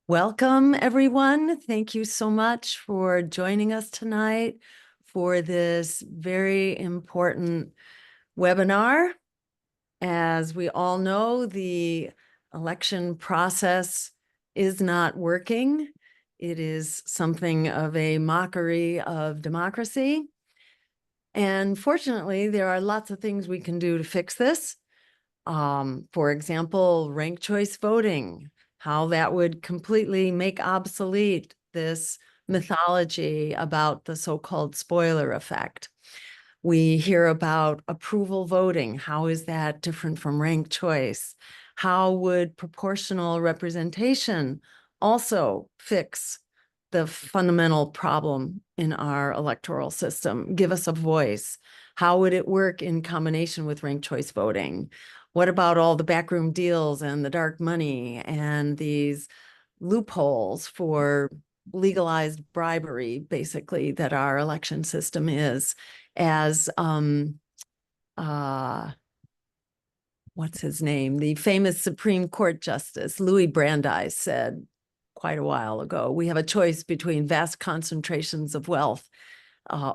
Welcome, everyone. Thank you so much for joining us tonight for this very important webinar. As we all know, the election process is not working. It is something of a mockery of democracy. And fortunately, there are lots of things we can do to fix this. For example, ranked choice voting, how that would completely make obsolete this mythology about the so-called spoiler effect. We hear about approval voting. How is that different from ranked choice? How would proportional representation also fix the fundamental problem in our electoral system? Give us a voice. How would it work in combination with ranked choice voting? What about all the backroom deals and the dark money and these loopholes for legalized bribery, basically, that our election system is? As what's his name? The famous Supreme Court Justice Louis Brandeis said quite a while ago, we have a choice between vast concentrations of wealth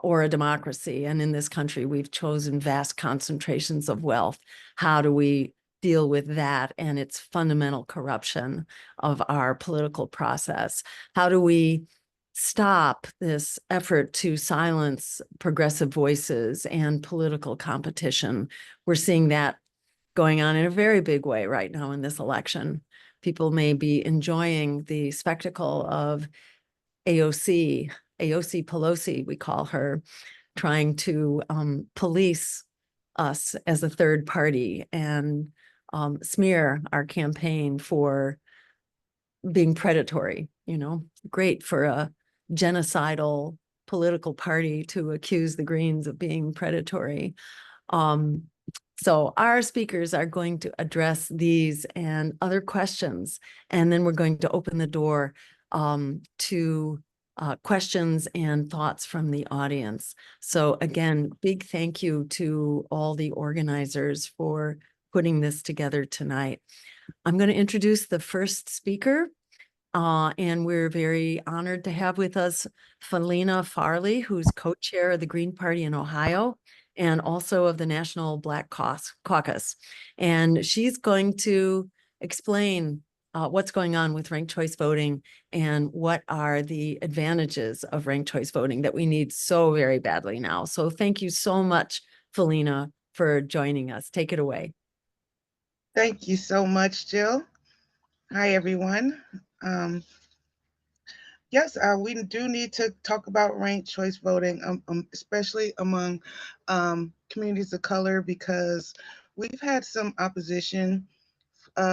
or a democracy. And in this country, we've chosen vast concentrations of wealth. How do we deal with that and its fundamental corruption of our political process? How do we stop this effort to silence progressive voices and political competition? We're seeing that going on in a very big way right now in this election. People may be enjoying the spectacle of AOC Pelosi, we call her, trying to police us as a third party and smear our campaign for being predatory. Great for a genocidal political party to accuse the Greens of being predatory. So our speakers are going to address these and other questions, and then we're going to open the door to questions and thoughts from the audience. So again, big thank you to all the organizers for putting this together tonight. I'm going to introduce the first speaker, and we're very honored to have with us Philena Farley, who's co-chair of the Green Party in Ohio and also of the National Black Caucus. And she's going to explain what's going on with ranked choice voting and what are the advantages of ranked choice voting that we need so very badly now. So thank you so much, Philena, for joining us. Take it away. Thank you so much, Jill. Hi, everyone. Yes, we do need to talk about ranked choice voting, especially among communities of color, because we've had some opposition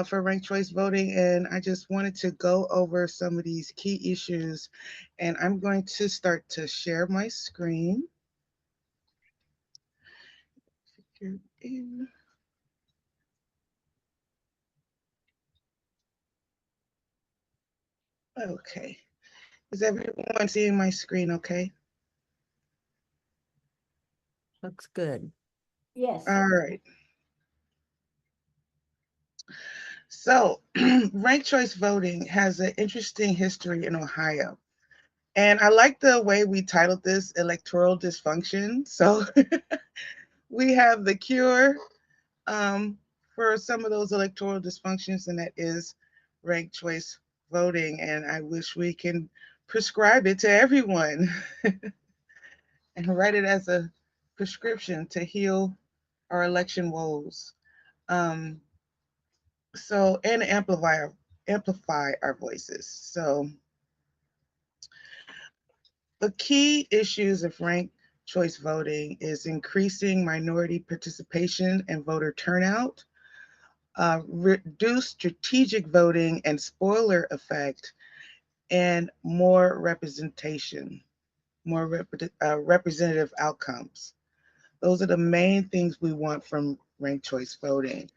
for ranked choice voting, and I just wanted to go over some of these key issues. And I'm going to start to share my screen. Okay. Is everyone seeing my screen okay? Looks good. Yes. All right. So, ranked choice voting has an interesting history in Ohio. And I like the way we titled this Electoral Dysfunction. So, we have the cure for some of those electoral dysfunctions, and that is ranked choice voting. And I wish we can prescribe it to everyone and write it as a prescription to heal our election woes. Um, and amplify our voices. So the key issues of ranked choice voting is increasing minority participation and voter turnout, reduce strategic voting and spoiler effect, and more representation, more representative outcomes. Those are the main things we want from ranked choice voting.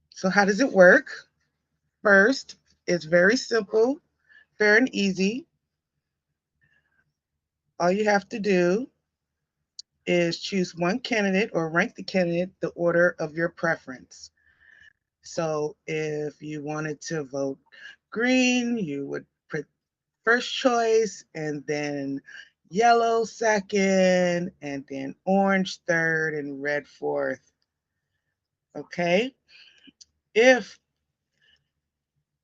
So how does it work? First, it's very simple, fair and easy. All you have to do is choose one candidate or rank the candidate the order of your preference. So if you wanted to vote green, you would put first choice, and then yellow second, and then orange third, and red fourth. Okay? If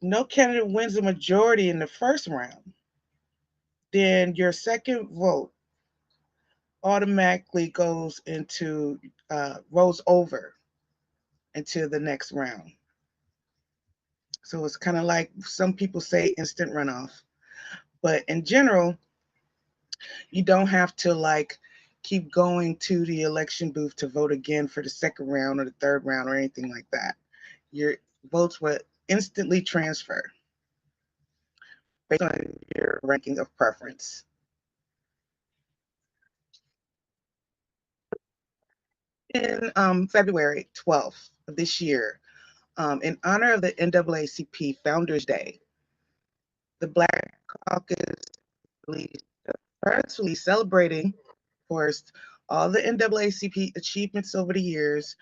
no candidate wins a majority in the first round, then your second vote automatically goes into, rolls over into the next round. So it's kind of like some people say instant runoff. But in general, you don't have to like keep going to the election booth to vote again for the second round or the third round or anything like that. Your votes will instantly transfer based on your ranking of preference. In February 12th of this year, in honor of the NAACP Founders Day, the Black Caucus released a press release celebrating, of course, all the NAACP achievements over the years,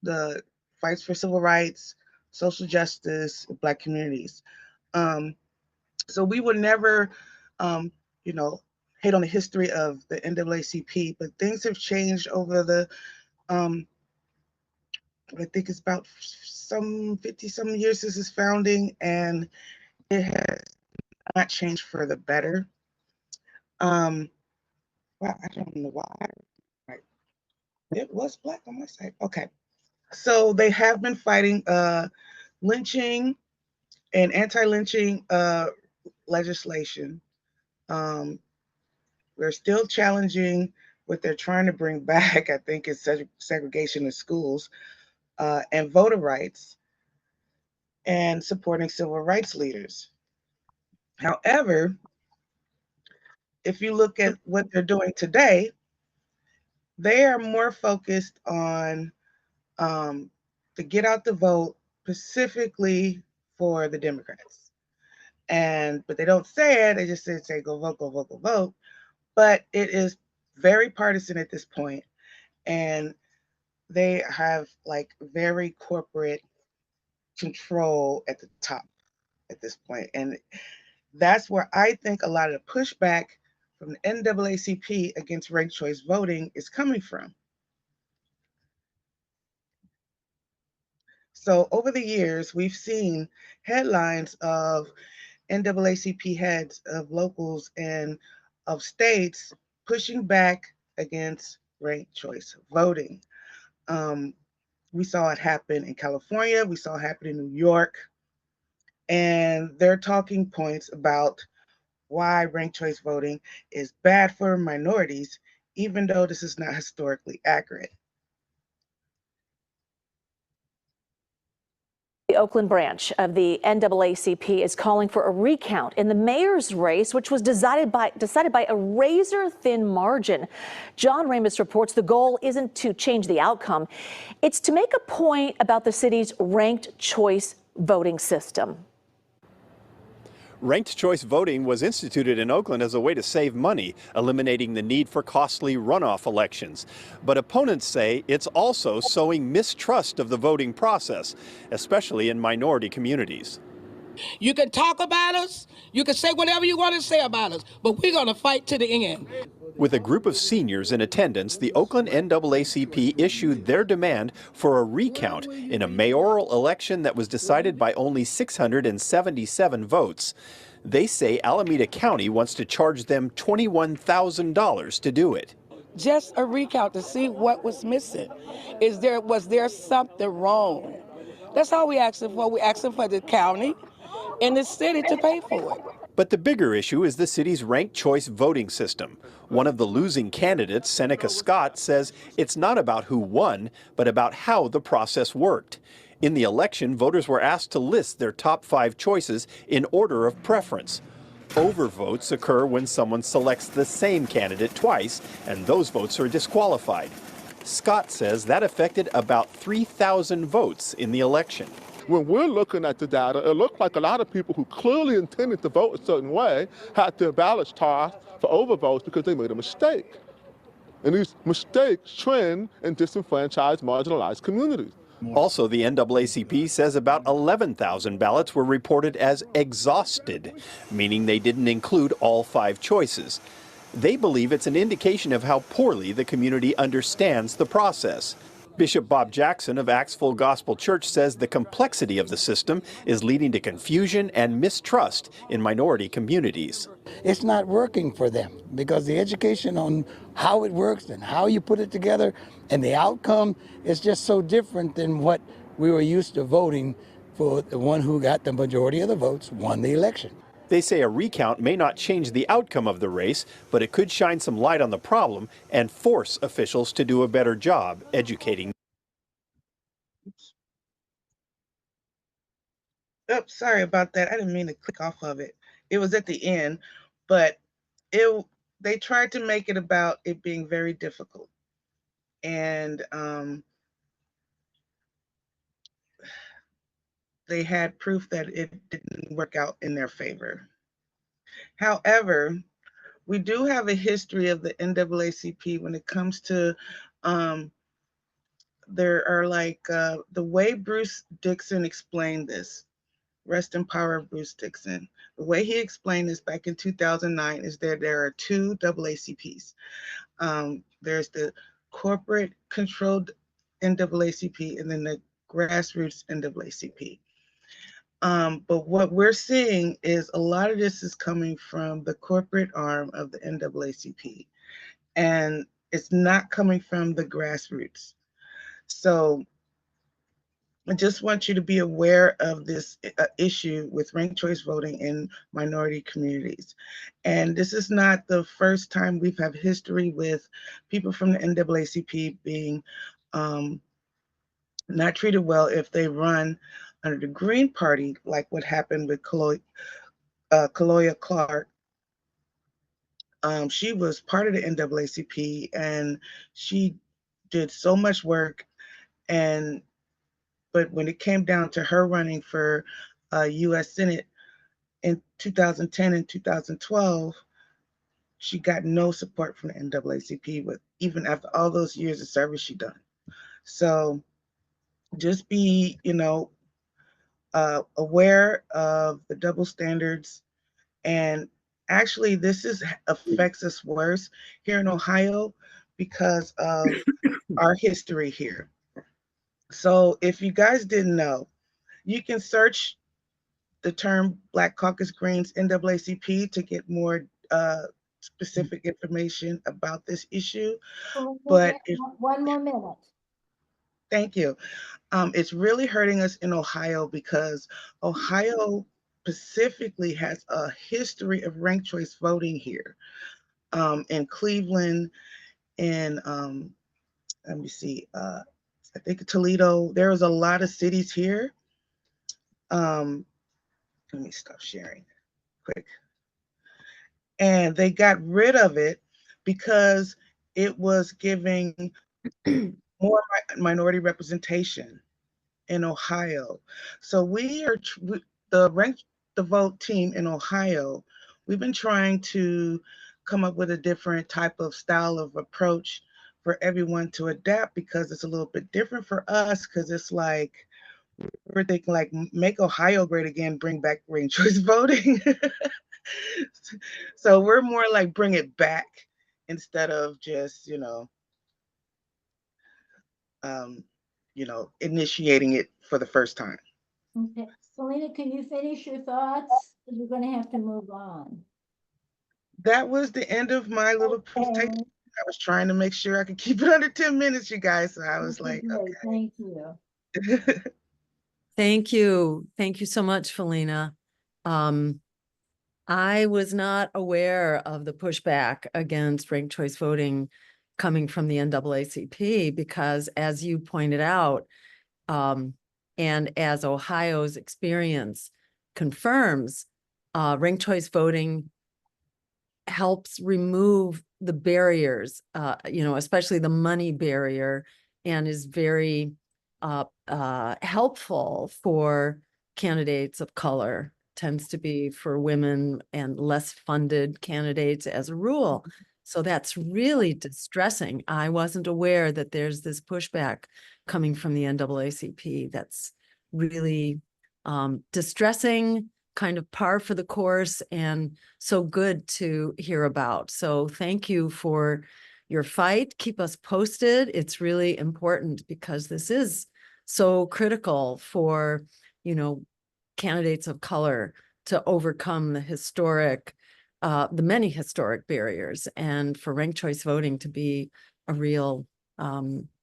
the fights for civil rights, social justice, Black communities. Um, so we would never, um, you know, hate on the history of the NAACP, but things have changed over the, I think it's about some 50 some years since its founding, and it has not changed for the better. Well, I don't know why. Right. It was Black on my side. Okay. So they have been fighting lynching and anti-lynching legislation. We're still challenging what they're trying to bring back, I think, is segregation in schools, and voter rights, and supporting civil rights leaders. However, if you look at what they're doing today, they are more focused on to get out the vote specifically for the Democrats. But they don't say it, they just say go vote, go vote, go vote. But it is very partisan at this point, and they have like very corporate control at the top at this point. And that's where I think a lot of the pushback from the NAACP against ranked choice voting is coming from. So over the years, we've seen headlines of NAACP heads of locals and of states pushing back against ranked choice voting. We saw it happen in California, we saw it happen in New York, and their talking points about why ranked choice voting is bad for minorities, even though this is not historically accurate. The Oakland branch of the NAACP is calling for a recount in the mayor's race, which was decided by a razor-thin margin. John Ramus reports the goal isn't to change the outcome. It's to make a point about the city's ranked choice voting system. Ranked choice voting was instituted in Oakland as a way to save money, eliminating the need for costly runoff elections. But opponents say it's also sowing mistrust of the voting process, especially in minority communities. You can talk about us, you can say whatever you want to say about us, but we're going to fight to the end. With a group of seniors in attendance, the Oakland NAACP issued their demand for a recount in a mayoral election that was decided by only 677 votes. They say Alameda County wants to charge them $21,000 to do it. Just a recount to see what was missing. Was there something wrong? That's all we're asking for. We're asking for the county and the city to pay for it. But the bigger issue is the city's ranked choice voting system. One of the losing candidates, Seneca Scott, says it's not about who won, but about how the process worked. In the election, voters were asked to list their top 5 choices in order of preference. Overvotes occur when someone selects the same candidate twice, and those votes are disqualified. Scott says that affected about 3,000 votes in the election. When we're looking at the data, it looked like a lot of people who clearly intended to vote a certain way had their ballots tossed for overvotes because they made a mistake. And these mistakes trend in disenfranchised, marginalized communities. Also, the NAACP says about 11,000 ballots were reported as exhausted, meaning they didn't include all 5 choices. They believe it's an indication of how poorly the community understands the process. Bishop Bob Jackson of Acts Full Gospel Church says the complexity of the system is leading to confusion and mistrust in minority communities. It's not working for them because the education on how it works and how you put it together and the outcome is just so different than what we were used to voting for. The one who got the majority of the votes won the election. They say a recount may not change the outcome of the race, but it could shine some light on the problem and force officials to do a better job educating. Oh, sorry about that. I didn't mean to click off of it. It was at the end, but they tried to make it about it being very difficult. And they had proof that it didn't work out in their favor. However, we do have a history of the NAACP when it comes to, there are like, the way Bruce Dixon explained this, rest in power, Bruce Dixon. The way he explained this back in 2009 is that there are 2 AACPs. There's the corporate controlled NAACP and then the grassroots NAACP. But what we're seeing is a lot of this is coming from the corporate arm of the NAACP, and it's not coming from the grassroots. So I just want you to be aware of this issue with ranked choice voting in minority communities. And this is not the first time we've had history with people from the NAACP being not treated well if they run under the Green Party, like what happened with Kaloya Clark. She was part of the NAACP and she did so much work, but when it came down to her running for US Senate in 2010 and 2012, she got no support from the NAACP, even after all those years of service she done. So just be, aware of the double standards. And actually, this affects us worse here in Ohio because of our history here. So if you guys didn't know, you can search the term Black Caucus Greens NAACP to get more specific information about this issue. But one more minute. Thank you. It's really hurting us in Ohio because Ohio specifically has a history of ranked choice voting here. In Cleveland, in let me see, I think Toledo, there was a lot of cities here. Let me stop sharing quick. And they got rid of it because it was giving more minority representation in Ohio. So the Rank the Vote team in Ohio, we've been trying to come up with a different type of style of approach for everyone to adapt because it's a little bit different for us because it's like, we're thinking like, make Ohio great again, bring back ranked choice voting. So we're more like bring it back instead of just, initiating it for the first time. Okay, Philena, can you finish your thoughts? Because we're going to have to move on. That was the end of my little presentation. I was trying to make sure I could keep it under 10 minutes, you guys. So I was like, great. okay. Thank you. Thank you. Thank you so much, Philena. I was not aware of the pushback against ranked choice voting coming from the NAACP because, as you pointed out, and as Ohio's experience confirms, ranked choice voting helps remove the barriers, especially the money barrier, and is very helpful for candidates of color. Tends to be for women and less funded candidates as a rule. So that's really distressing. I wasn't aware that there's this pushback coming from the NAACP. That's really distressing, kind of par for the course, and so good to hear about. So thank you for your fight. Keep us posted. It's really important because this is so critical for, you know, candidates of color to overcome the many historic barriers, and for ranked choice voting to be a real,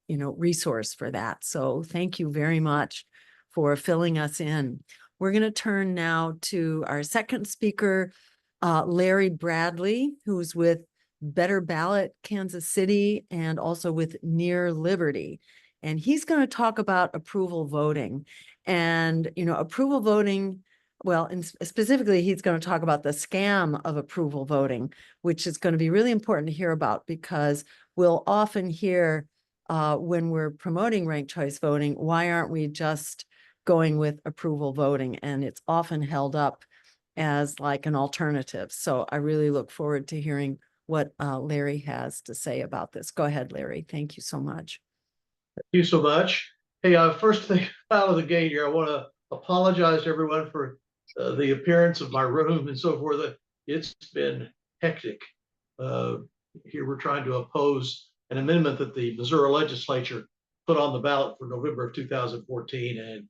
resource for that. So thank you very much for filling us in. We're going to turn now to our second speaker, Larry Bradley, who's with Better Ballot, Kansas City, and also with Near Liberty. And he's going to talk about approval voting. And, approval voting, well, and specifically, he's going to talk about the scam of approval voting, which is going to be really important to hear about, because we'll often hear when we're promoting ranked choice voting, why aren't we just going with approval voting? And it's often held up as like an alternative. So I really look forward to hearing what Larry has to say about this. Go ahead, Larry. Thank you so much. Thank you so much. Hey, first thing out of the gate here, I want to apologize to everyone for the appearance of my room and so forth. It's been hectic. Here we're trying to oppose an amendment that the Missouri legislature put on the ballot for November of 2014, and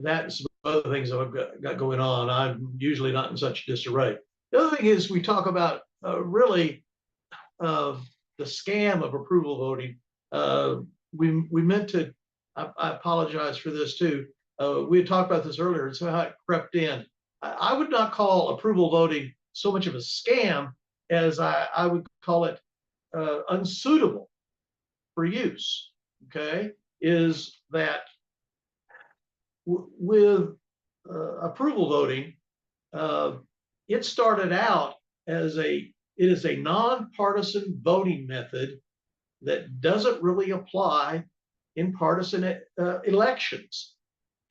that and some other things that I've got going on. I'm usually not in such disarray. The other thing is we talk about really the scam of approval voting. We meant to, I apologize for this too. We had talked about this earlier, and so how it crept in. I would not call approval voting so much of a scam as I would call it unsuitable for use. Okay, is that with approval voting, it started out as it is a nonpartisan voting method that doesn't really apply in partisan elections,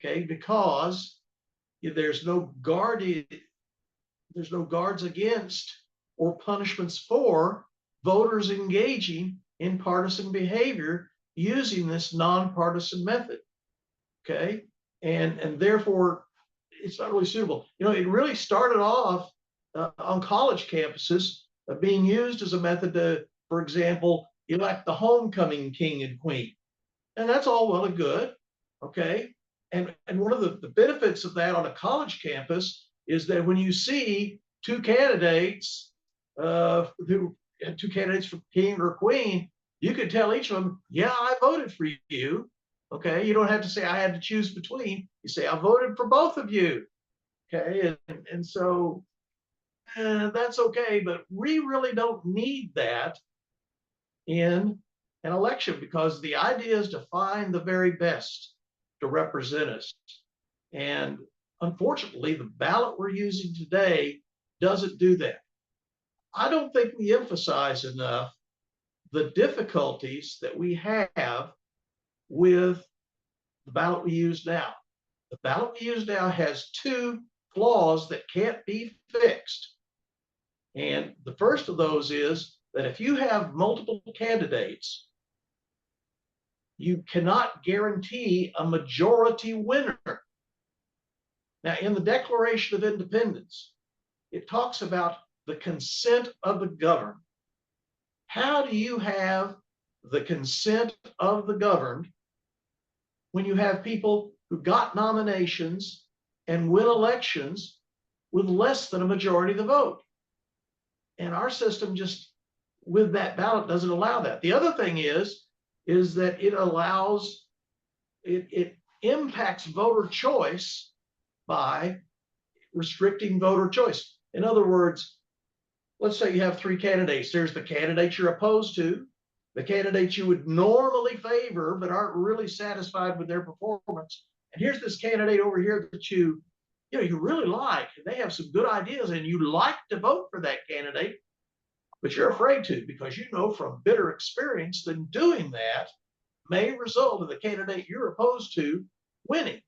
okay? Because there's no guards against or punishments for voters engaging in partisan behavior using this nonpartisan method, okay? And therefore, it's not really suitable. It really started off on college campuses being used as a method to, for example, elect the homecoming king and queen. And that's all well and good, okay? And one of the benefits of that on a college campus is that when you see two candidates for king or queen, you can tell each of them, yeah, I voted for you, okay? You don't have to say I had to choose between. You say I voted for both of you, okay? And so that's okay, but we really don't need that in an election, because the idea is to find the very best to represent us. And unfortunately, the ballot we're using today doesn't do that. I don't think we emphasize enough the difficulties that we have with the ballot we use now. The ballot we use now has two flaws that can't be fixed. And the first of those is that if you have multiple candidates, you cannot guarantee a majority winner. Now, in the Declaration of Independence, it talks about the consent of the governed. How do you have the consent of the governed when you have people who got nominations and win elections with less than a majority of the vote? And our system just, with that ballot, doesn't allow that. The other thing is that it impacts voter choice by restricting voter choice. In other words, let's say you have three candidates. There's the candidate you're opposed to, the candidates you would normally favor but aren't really satisfied with their performance. And here's this candidate over here that you really like, and they have some good ideas, and you like to vote for that candidate, but you're afraid to, because you know from bitter experience that doing that may result in the candidate you're opposed to winning.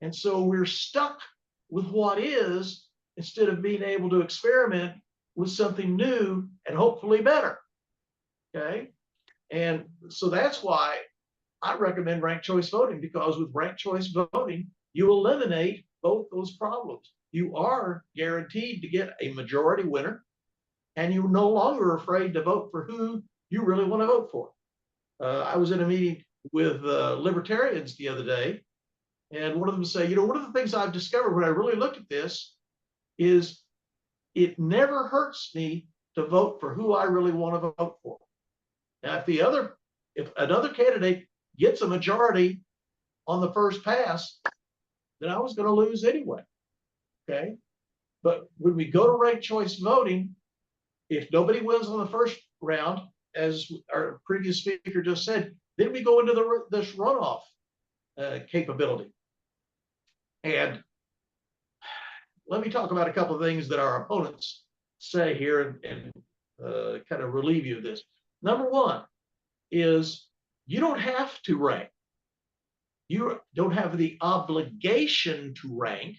And so we're stuck with what is, instead of being able to experiment with something new and hopefully better. Okay. And so that's why I recommend ranked choice voting, because with ranked choice voting, you eliminate both those problems. You are guaranteed to get a majority winner, and you're no longer afraid to vote for who you really want to vote for. I was in a meeting with libertarians the other day, and one of them said, one of the things I've discovered when I really looked at this is it never hurts me to vote for who I really want to vote for. Now, if another candidate gets a majority on the first pass, then I was going to lose anyway. Okay. But when we go to ranked choice voting, if nobody wins on the first round, as our previous speaker just said, then we go into this runoff capability. And let me talk about a couple of things that our opponents say here and kind of relieve you of this. Number one is you don't have to rank. You don't have the obligation to rank,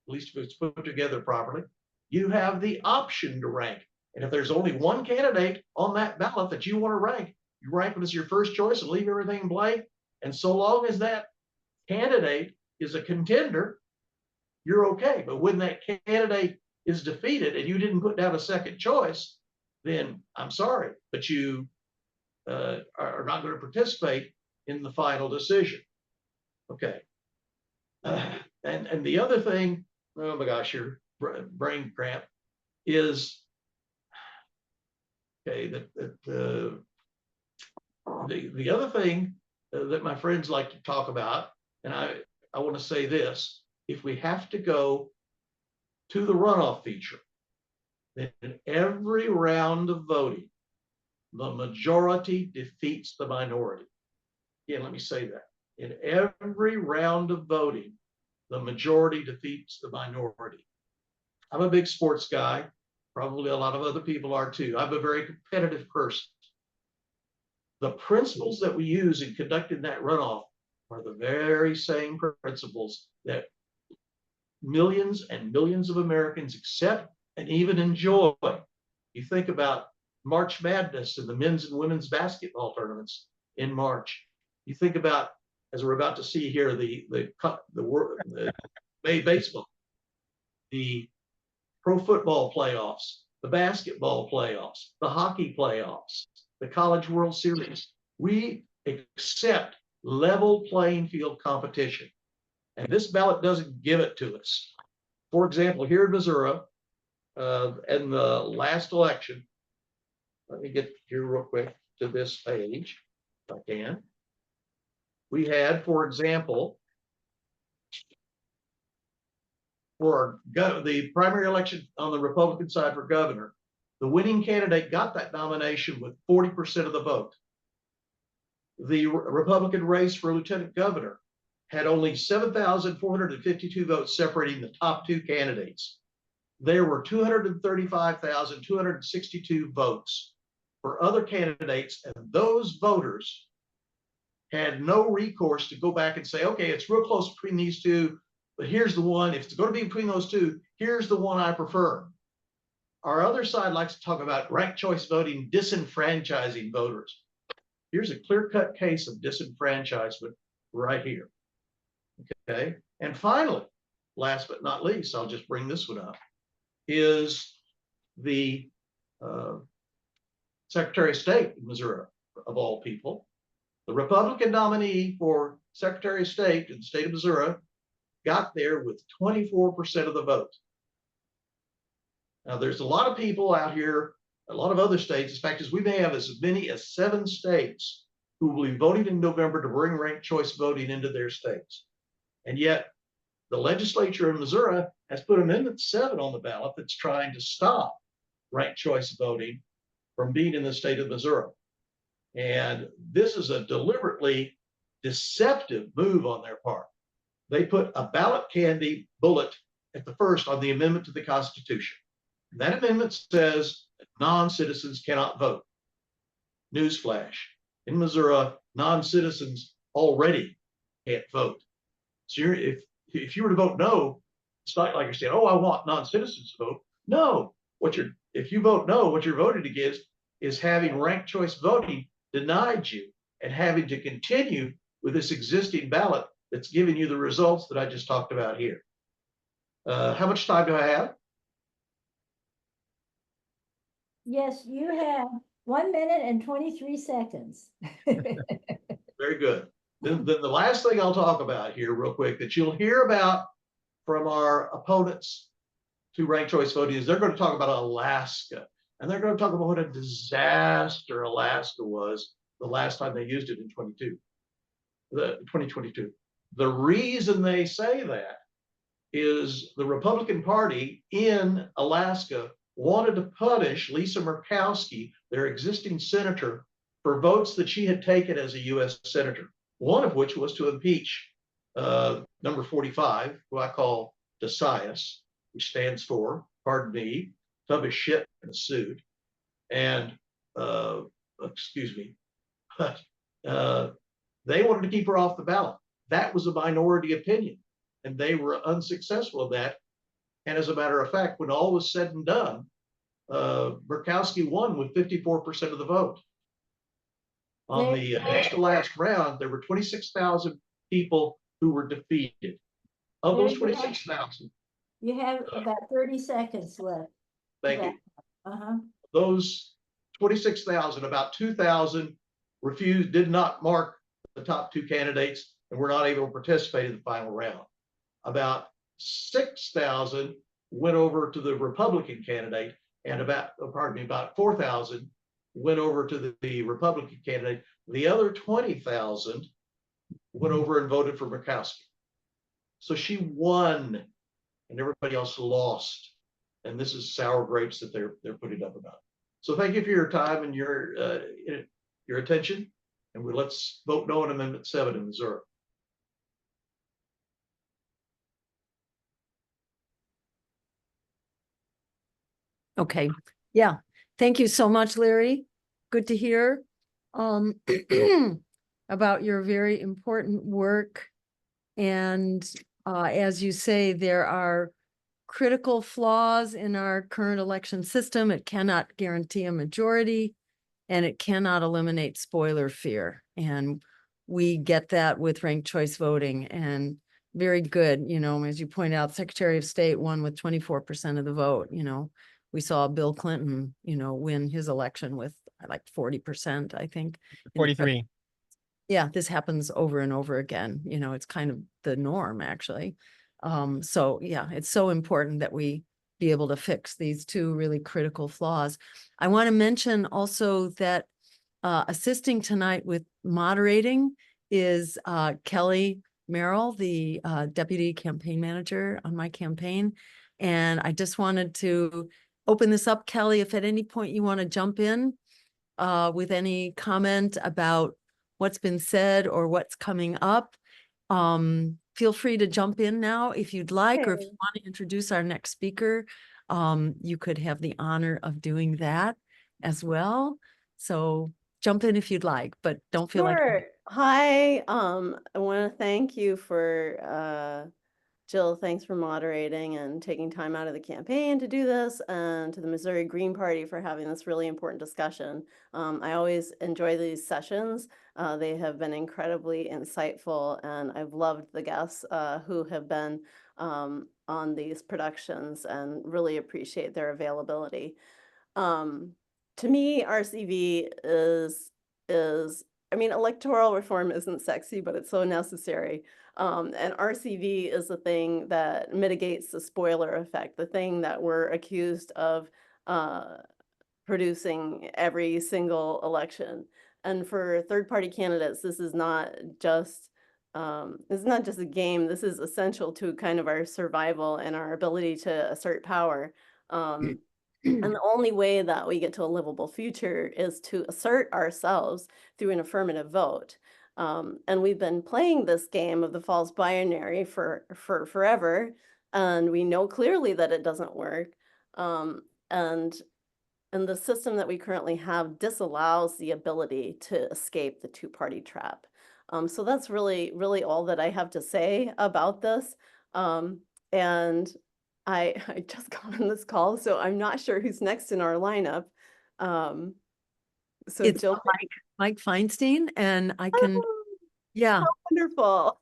at least if it's put together properly. You have the option to rank. And if there's only one candidate on that ballot that you want to rank, you rank it as your first choice and leave everything blank. And so long as that candidate is a contender, you're okay. But when that candidate is defeated and you didn't put down a second choice, then I'm sorry, but you are not going to participate in the final decision. Okay. And the other thing, oh my gosh, your brain cramp is, okay, the other thing that my friends like to talk about, and I want to say this, if we have to go to the runoff feature, then in every round of voting, the majority defeats the minority. Again, let me say that. In every round of voting, the majority defeats the minority. I'm a big sports guy. Probably a lot of other people are too. I'm a very competitive person. The principles that we use in conducting that runoff are the very same principles that millions and millions of Americans accept and even enjoy. You think about March Madness and the men's and women's basketball tournaments in March. You think about, as we're about to see here, the baseball, the pro football playoffs, the basketball playoffs, the hockey playoffs, the College World Series. We accept level playing field competition. And this ballot doesn't give it to us. For example, here in Missouri, in the last election, let me get here real quick to this page, if I can. We had, for example, for the primary election on the Republican side for governor, the winning candidate got that nomination with 40% of the vote. The Republican race for lieutenant governor had only 7,452 votes separating the top two candidates. There were 235,262 votes for other candidates, and those voters had no recourse to go back and say, okay, it's real close between these two, but here's the one. If it's going to be between those two, here's the one I prefer. Our other side likes to talk about ranked choice voting disenfranchising voters. Here's a clear-cut case of disenfranchisement right here. Okay. And finally, last but not least, I'll just bring this one up, is the Secretary of State in Missouri, of all people. The Republican nominee for Secretary of State in the state of Missouri got there with 24% of the vote. Now, there's a lot of people out here, a lot of other states, in fact, as we may have as many as 7 states who will be voting in November to bring ranked choice voting into their states. And yet, the legislature in Missouri has put Amendment 7 on the ballot that's trying to stop ranked choice voting from being in the state of Missouri. And this is a deliberately deceptive move on their part. They put a ballot candy bullet at the first on the amendment to the Constitution. That amendment says that non-citizens cannot vote. Newsflash, in Missouri, non-citizens already can't vote. So if you were to vote no, it's not like you're saying, oh, I want non-citizens to vote. No, if you vote no, what you're voting against is having ranked choice voting denied you and having to continue with this existing ballot that's giving you the results that I just talked about here. How much time do I have? Yes, you have 1 minute and 23 seconds. Very good. Then the last thing I'll talk about here real quick that you'll hear about from our opponents to ranked choice voting is they're going to talk about Alaska. And they're going to talk about what a disaster Alaska was the last time they used it in 2022. The reason they say that is the Republican Party in Alaska wanted to punish Lisa Murkowski, their existing senator, for votes that she had taken as a U.S. senator, one of which was to impeach number 45, who I call DeSantis, which stands for, pardon me, tub of shit in a suit. And, excuse me, but they wanted to keep her off the ballot. That was a minority opinion, and they were unsuccessful in that. And as a matter of fact, when all was said and done, Murkowski won with 54% of the vote. On the next to last round, there were 26,000 people who were defeated. Of those 26,000, You have about 30 seconds left. thank you. Uh-huh. Those 26,000, about 2,000 refused, did not mark the top two candidates, and were not able to participate in the final round. About 6,000 went over to the Republican candidate, and about 4,000 went over to the Republican candidate. The other 20,000 went over and voted for Murkowski. So she won, and everybody else lost. And this is sour grapes that they're putting up about. So thank you for your time and your attention. And let's vote no on Amendment 7 in Missouri. Okay. Yeah. Thank you so much, Larry. Good to hear about your very important work. And as you say, there are critical flaws in our current election system. It cannot guarantee a majority, and it cannot eliminate spoiler fear. And we get that with ranked choice voting. And very good, you know, as you point out, Secretary of State won with 24% of the vote. You know, we saw Bill Clinton, you know, win his election with like 40%, I think. 43. Yeah, this happens over and over again. You know, it's kind of the norm, actually. So yeah, it's so important that we be able to fix these two really critical flaws. I want to mention also that assisting tonight with moderating is Kelly Merrill, the deputy campaign manager on my campaign. And I just wanted to open this up, Kelly, if at any point you want to jump in with any comment about what's been said or what's coming up. Feel free to jump in now if you'd like, or if you want to introduce our next speaker, you could have the honor of doing that as well. So jump in if you'd like, but don't feel like. Hi, I want to thank you for Jill, thanks for moderating and taking time out of the campaign to do this, and to the Missouri Green Party for having this really important discussion. I always enjoy these sessions. They have been incredibly insightful, and I've loved the guests who have been on these productions, and really appreciate their availability. To me, RCV is, I mean, electoral reform isn't sexy, but it's so necessary. And RCV is the thing that mitigates the spoiler effect, the thing that we're accused of producing every single election. And for third-party candidates, this is not just a game. This is essential to kind of our survival and our ability to assert power. And the only way that we get to a livable future is to assert ourselves through an affirmative vote. And we've been playing this game of the false binary for forever, and we know clearly that it doesn't work. And the system that we currently have disallows the ability to escape the two-party trap. So that's really all that I have to say about this. And I just got on this call, so I'm not sure who's next in our lineup. So It's Jill, Mike Feinstein, and I can, oh, yeah. how wonderful.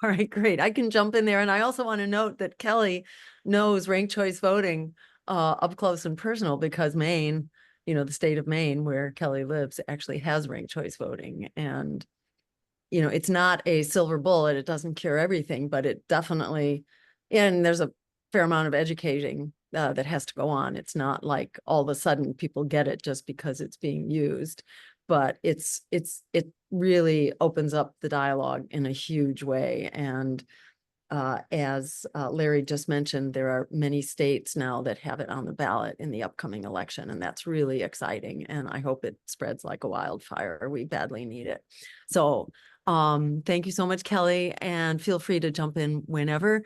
All right, great. I can jump in there. And I also want to note that Kelly knows ranked choice voting up close and personal, because Maine, the state of Maine where Kelly lives, actually has ranked choice voting. And, it's not a silver bullet. It doesn't cure everything, but it definitely, and there's a fair amount of educating that has to go on. It's not like all of a sudden people get it just because it's being used, but it really opens up the dialogue in a huge way. And as Larry just mentioned, there are many states now that have it on the ballot in the upcoming election, and that's really exciting. And I hope it spreads like a wildfire. We badly need it. So thank you so much, Kelly, and feel free to jump in whenever.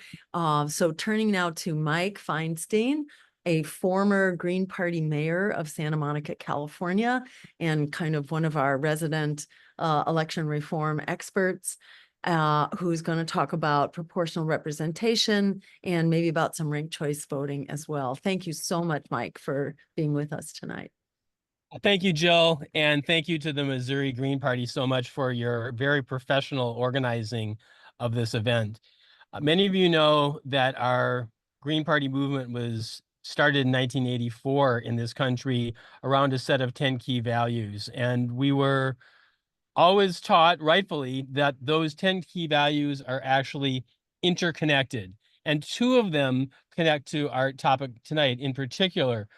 So turning now to Mike Feinstein, a former Green Party mayor of Santa Monica, California, and kind of one of our resident election reform experts, who's going to talk about proportional representation and maybe about some ranked choice voting as well. Thank you so much, Mike, for being with us tonight. Thank you, Jill, and thank you to the Missouri Green Party so much for your very professional organizing of this event. Many of you know that our Green Party movement was started in 1984 in this country around a set of 10 key values, and we were always taught, rightfully, that those 10 key values are actually interconnected, and two of them connect to our topic tonight. In particular,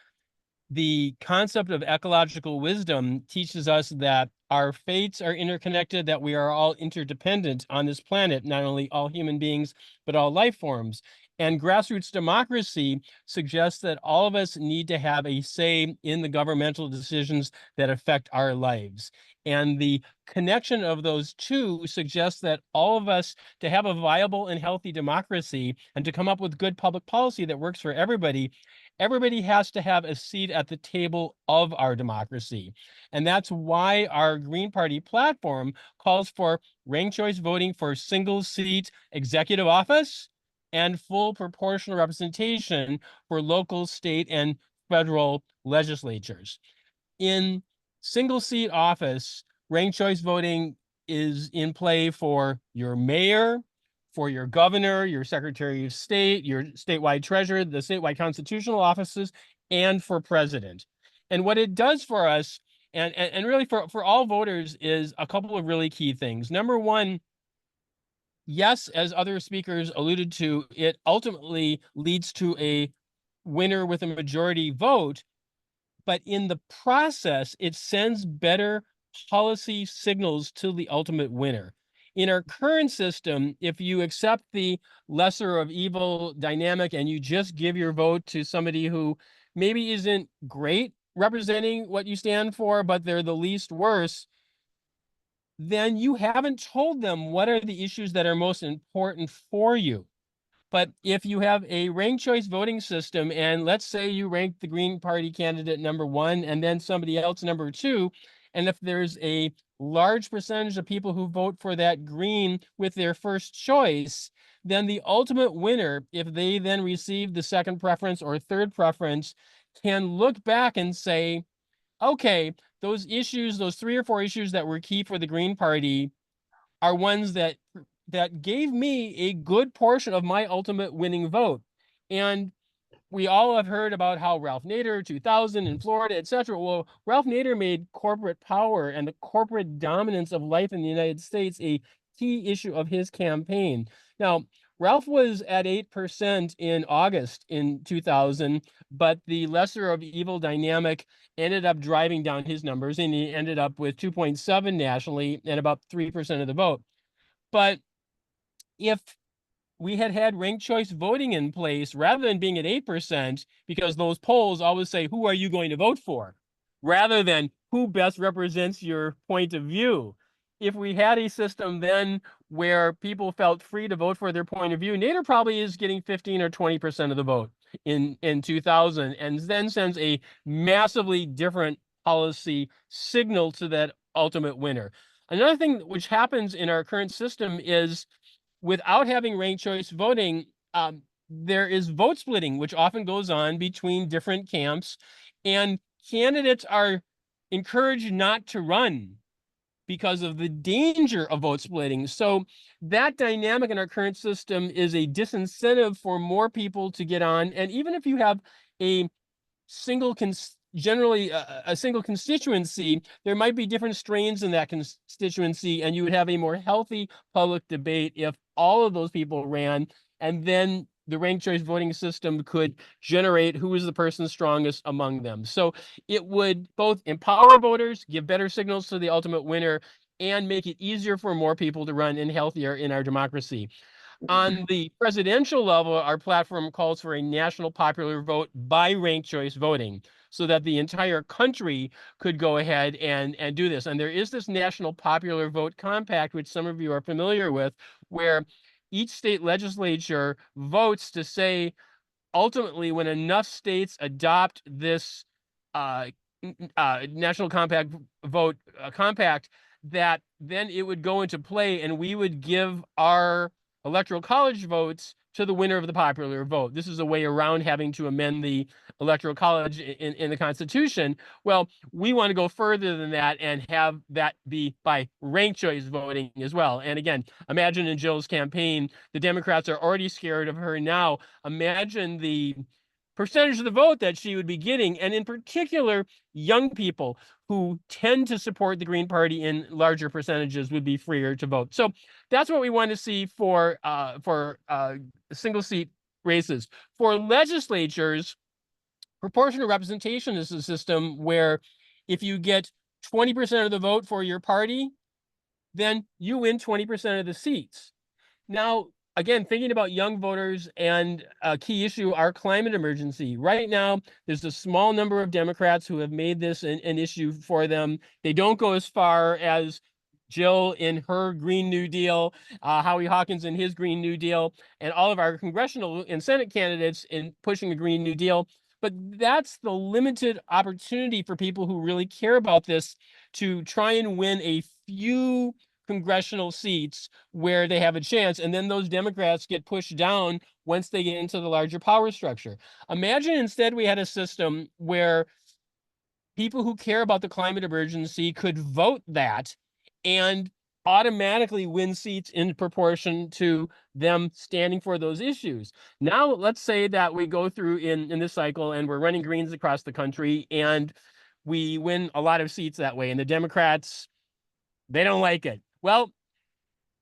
the concept of ecological wisdom teaches us that our fates are interconnected, that we are all interdependent on this planet, not only all human beings, but all life forms. And grassroots democracy suggests that all of us need to have a say in the governmental decisions that affect our lives. And the connection of those two suggests that all of us, to have a viable and healthy democracy and to come up with good public policy that works for everybody, everybody has to have a seat at the table of our democracy. And that's why our Green Party platform calls for ranked choice voting for single seat executive office and full proportional representation for local, state, and federal legislatures. In single seat office, ranked choice voting is in play for your mayor, for your governor, your secretary of state, your statewide treasurer, the statewide constitutional offices, and for president. And what it does for us, and really for all voters, is a couple of really key things. Number one, yes, as other speakers alluded to, it ultimately leads to a winner with a majority vote, but in the process, it sends better policy signals to the ultimate winner. In our current system, if you accept the lesser of evil dynamic and you just give your vote to somebody who maybe isn't great representing what you stand for, but they're the least worse, then you haven't told them what are the issues that are most important for you. But if you have a ranked choice voting system, and let's say you rank the Green Party candidate number one and then somebody else number two, and if there's a large percentage of people who vote for that green with their first choice, then the ultimate winner, if they then receive the second preference or third preference, can look back and say, okay, those issues, those 3 or 4 issues that were key for the Green Party are ones that gave me a good portion of my ultimate winning vote. And we all have heard about how Ralph Nader, 2000 in Florida, etc. Well, Ralph Nader made corporate power and the corporate dominance of life in the United States a key issue of his campaign. Now, Ralph was at 8% in August in 2000, but the lesser of evil dynamic ended up driving down his numbers, and he ended up with 2.7 nationally and about 3% of the vote. But if we had ranked choice voting in place rather than being at 8%, because those polls always say, who are you going to vote for? Rather than who best represents your point of view. If we had a system then where people felt free to vote for their point of view, Nader probably is getting 15 or 20% of the vote in 2000, and then sends a massively different policy signal to that ultimate winner. Another thing which happens in our current system is, without having ranked choice voting, there is vote splitting, which often goes on between different camps, and candidates are encouraged not to run because of the danger of vote splitting. So that dynamic in our current system is a disincentive for more people to get on. And even if you have a generally a single constituency, there might be different strains in that constituency, and you would have a more healthy public debate if all of those people ran, and then the ranked choice voting system could generate who is the person strongest among them. So it would both empower voters, give better signals to the ultimate winner, and make it easier for more people to run and healthier in our democracy. On the presidential level, our platform calls for a national popular vote by ranked choice voting so that the entire country could go ahead and do this. And there is this national popular vote compact, which some of you are familiar with, where each state legislature votes to say, ultimately, when enough states adopt this national compact vote compact, that then it would go into play and we would give our electoral college votes to the winner of the popular vote. This is a way around having to amend the electoral college in the Constitution. Well, we want to go further than that and have that be by ranked choice voting as well. And again, imagine in Jill's campaign, the Democrats are already scared of her now. Imagine the percentage of the vote that she would be getting, and in particular, young people who tend to support the Green Party in larger percentages would be freer to vote. So that's what we want to see for single seat races. For legislatures, proportional representation is a system where if you get 20% of the vote for your party, then you win 20% of the seats. Now, again, thinking about young voters and a key issue, our climate emergency. Right now, there's a small number of Democrats who have made this an issue for them. They don't go as far as Jill in her Green New Deal, Howie Hawkins in his Green New Deal, and all of our congressional and Senate candidates in pushing a Green New Deal. But that's the limited opportunity for people who really care about this to try and win a few congressional seats where they have a chance, and then those Democrats get pushed down once they get into the larger power structure. Imagine instead we had a system where people who care about the climate emergency could vote that and automatically win seats in proportion to them standing for those issues. Now, let's say that we go through in this cycle and we're running Greens across the country and we win a lot of seats that way, and the Democrats, they don't like it. Well,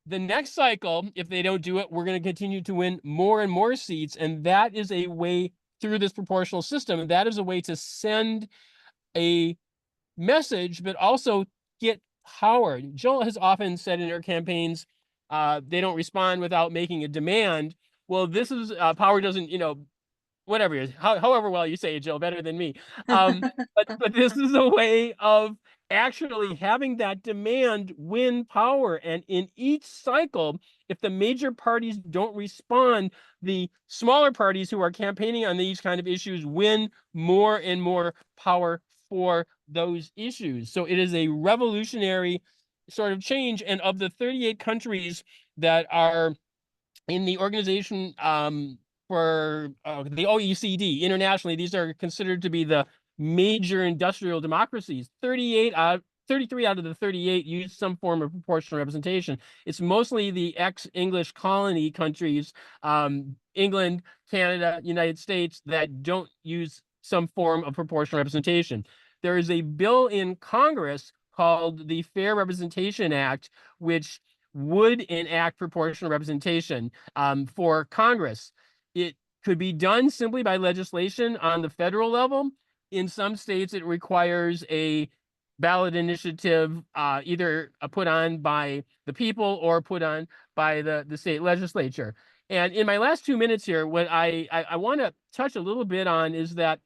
the next cycle, if they don't do it, we're going to continue to win more and more seats. And that is a way through this proportional system. That is a way to send a message, but also get power. Jill has often said in her campaigns, they don't respond without making a demand. Well, this is power doesn't, whatever it is, however well you say it, Jill, better than me. But this is a way of actually having that demand win power. And in each cycle, if the major parties don't respond, the smaller parties who are campaigning on these kind of issues win more and more power for those issues. So it is a revolutionary sort of change. And of the 38 countries that are in the organization for the OECD internationally, these are considered to be the major industrial democracies. 33 out of the 38 use some form of proportional representation. It's mostly the ex-English colony countries, England, Canada, United States, that don't use some form of proportional representation. There is a bill in Congress called the Fair Representation Act, which would enact proportional representation for Congress. It could be done simply by legislation on the federal level. In some states, it requires a ballot initiative, either put on by the people or put on by the state legislature. And in my last 2 minutes here, what I want to touch a little bit on is that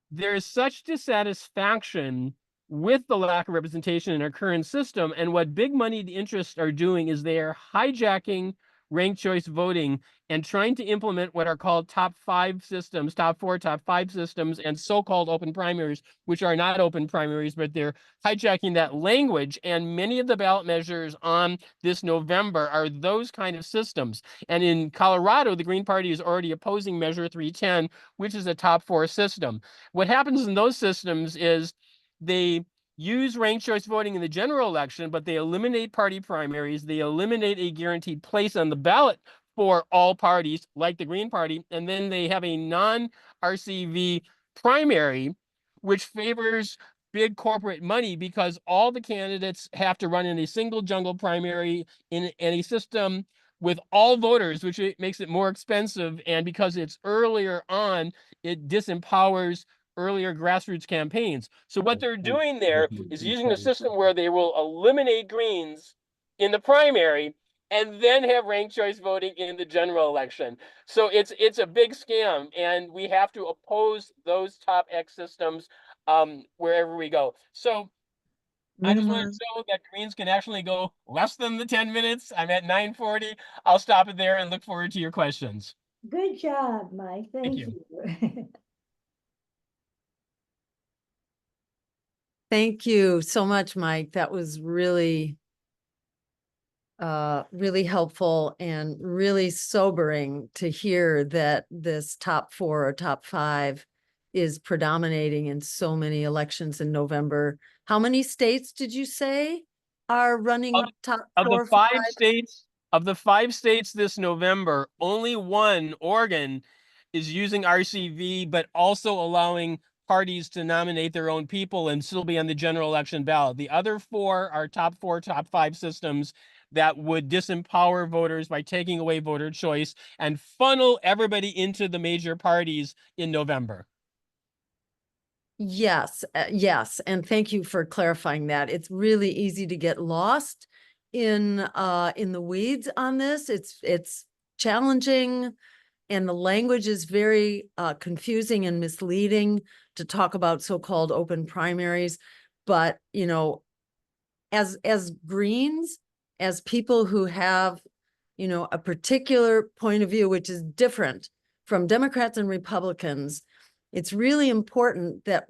there is such dissatisfaction with the lack of representation in our current system. And what big moneyed interests are doing is they are hijacking ranked choice voting and trying to implement what are called top 5 systems, top 4, top 5 systems, and so-called open primaries, which are not open primaries, but they're hijacking that language. And many of the ballot measures on this November are those kind of systems. And in Colorado, the Green Party is already opposing Measure 310, which is a top 4 system. What happens in those systems is they use ranked choice voting in the general election, but they eliminate party primaries. They eliminate a guaranteed place on the ballot for all parties, like the Green Party, and then they have a non-RCV primary, which favors big corporate money because all the candidates have to run in a single jungle primary in a system with all voters, which makes it more expensive. And because it's earlier on, it disempowers earlier grassroots campaigns. So what they're doing there is using a system where they will eliminate Greens in the primary and then have ranked choice voting in the general election. So it's a big scam, and we have to oppose those top X systems wherever we go. So I just want to show that Greens can actually go less than the 10 minutes. I'm at 9:40. I'll stop it there and look forward to your questions. Good job, Mike. Thank you. you. Thank you so much, Mike. That was really, really helpful and really sobering to hear that this top 4 or top 5 is predominating in so many elections in November. How many states did you say are running top 4 or 5? Of the 5 states this November, only one, Oregon, is using RCV, but also allowing parties to nominate their own people and still be on the general election ballot. The other 4 are top 4, top 5 systems that would disempower voters by taking away voter choice and funnel everybody into the major parties in November. Yes, yes, and thank you for clarifying that. It's really easy to get lost in the weeds on this. It's challenging, and the language is very confusing and misleading to talk about so-called open primaries. But you know, as Greens, as people who have, you know, a particular point of view which is different from Democrats and Republicans, it's really important that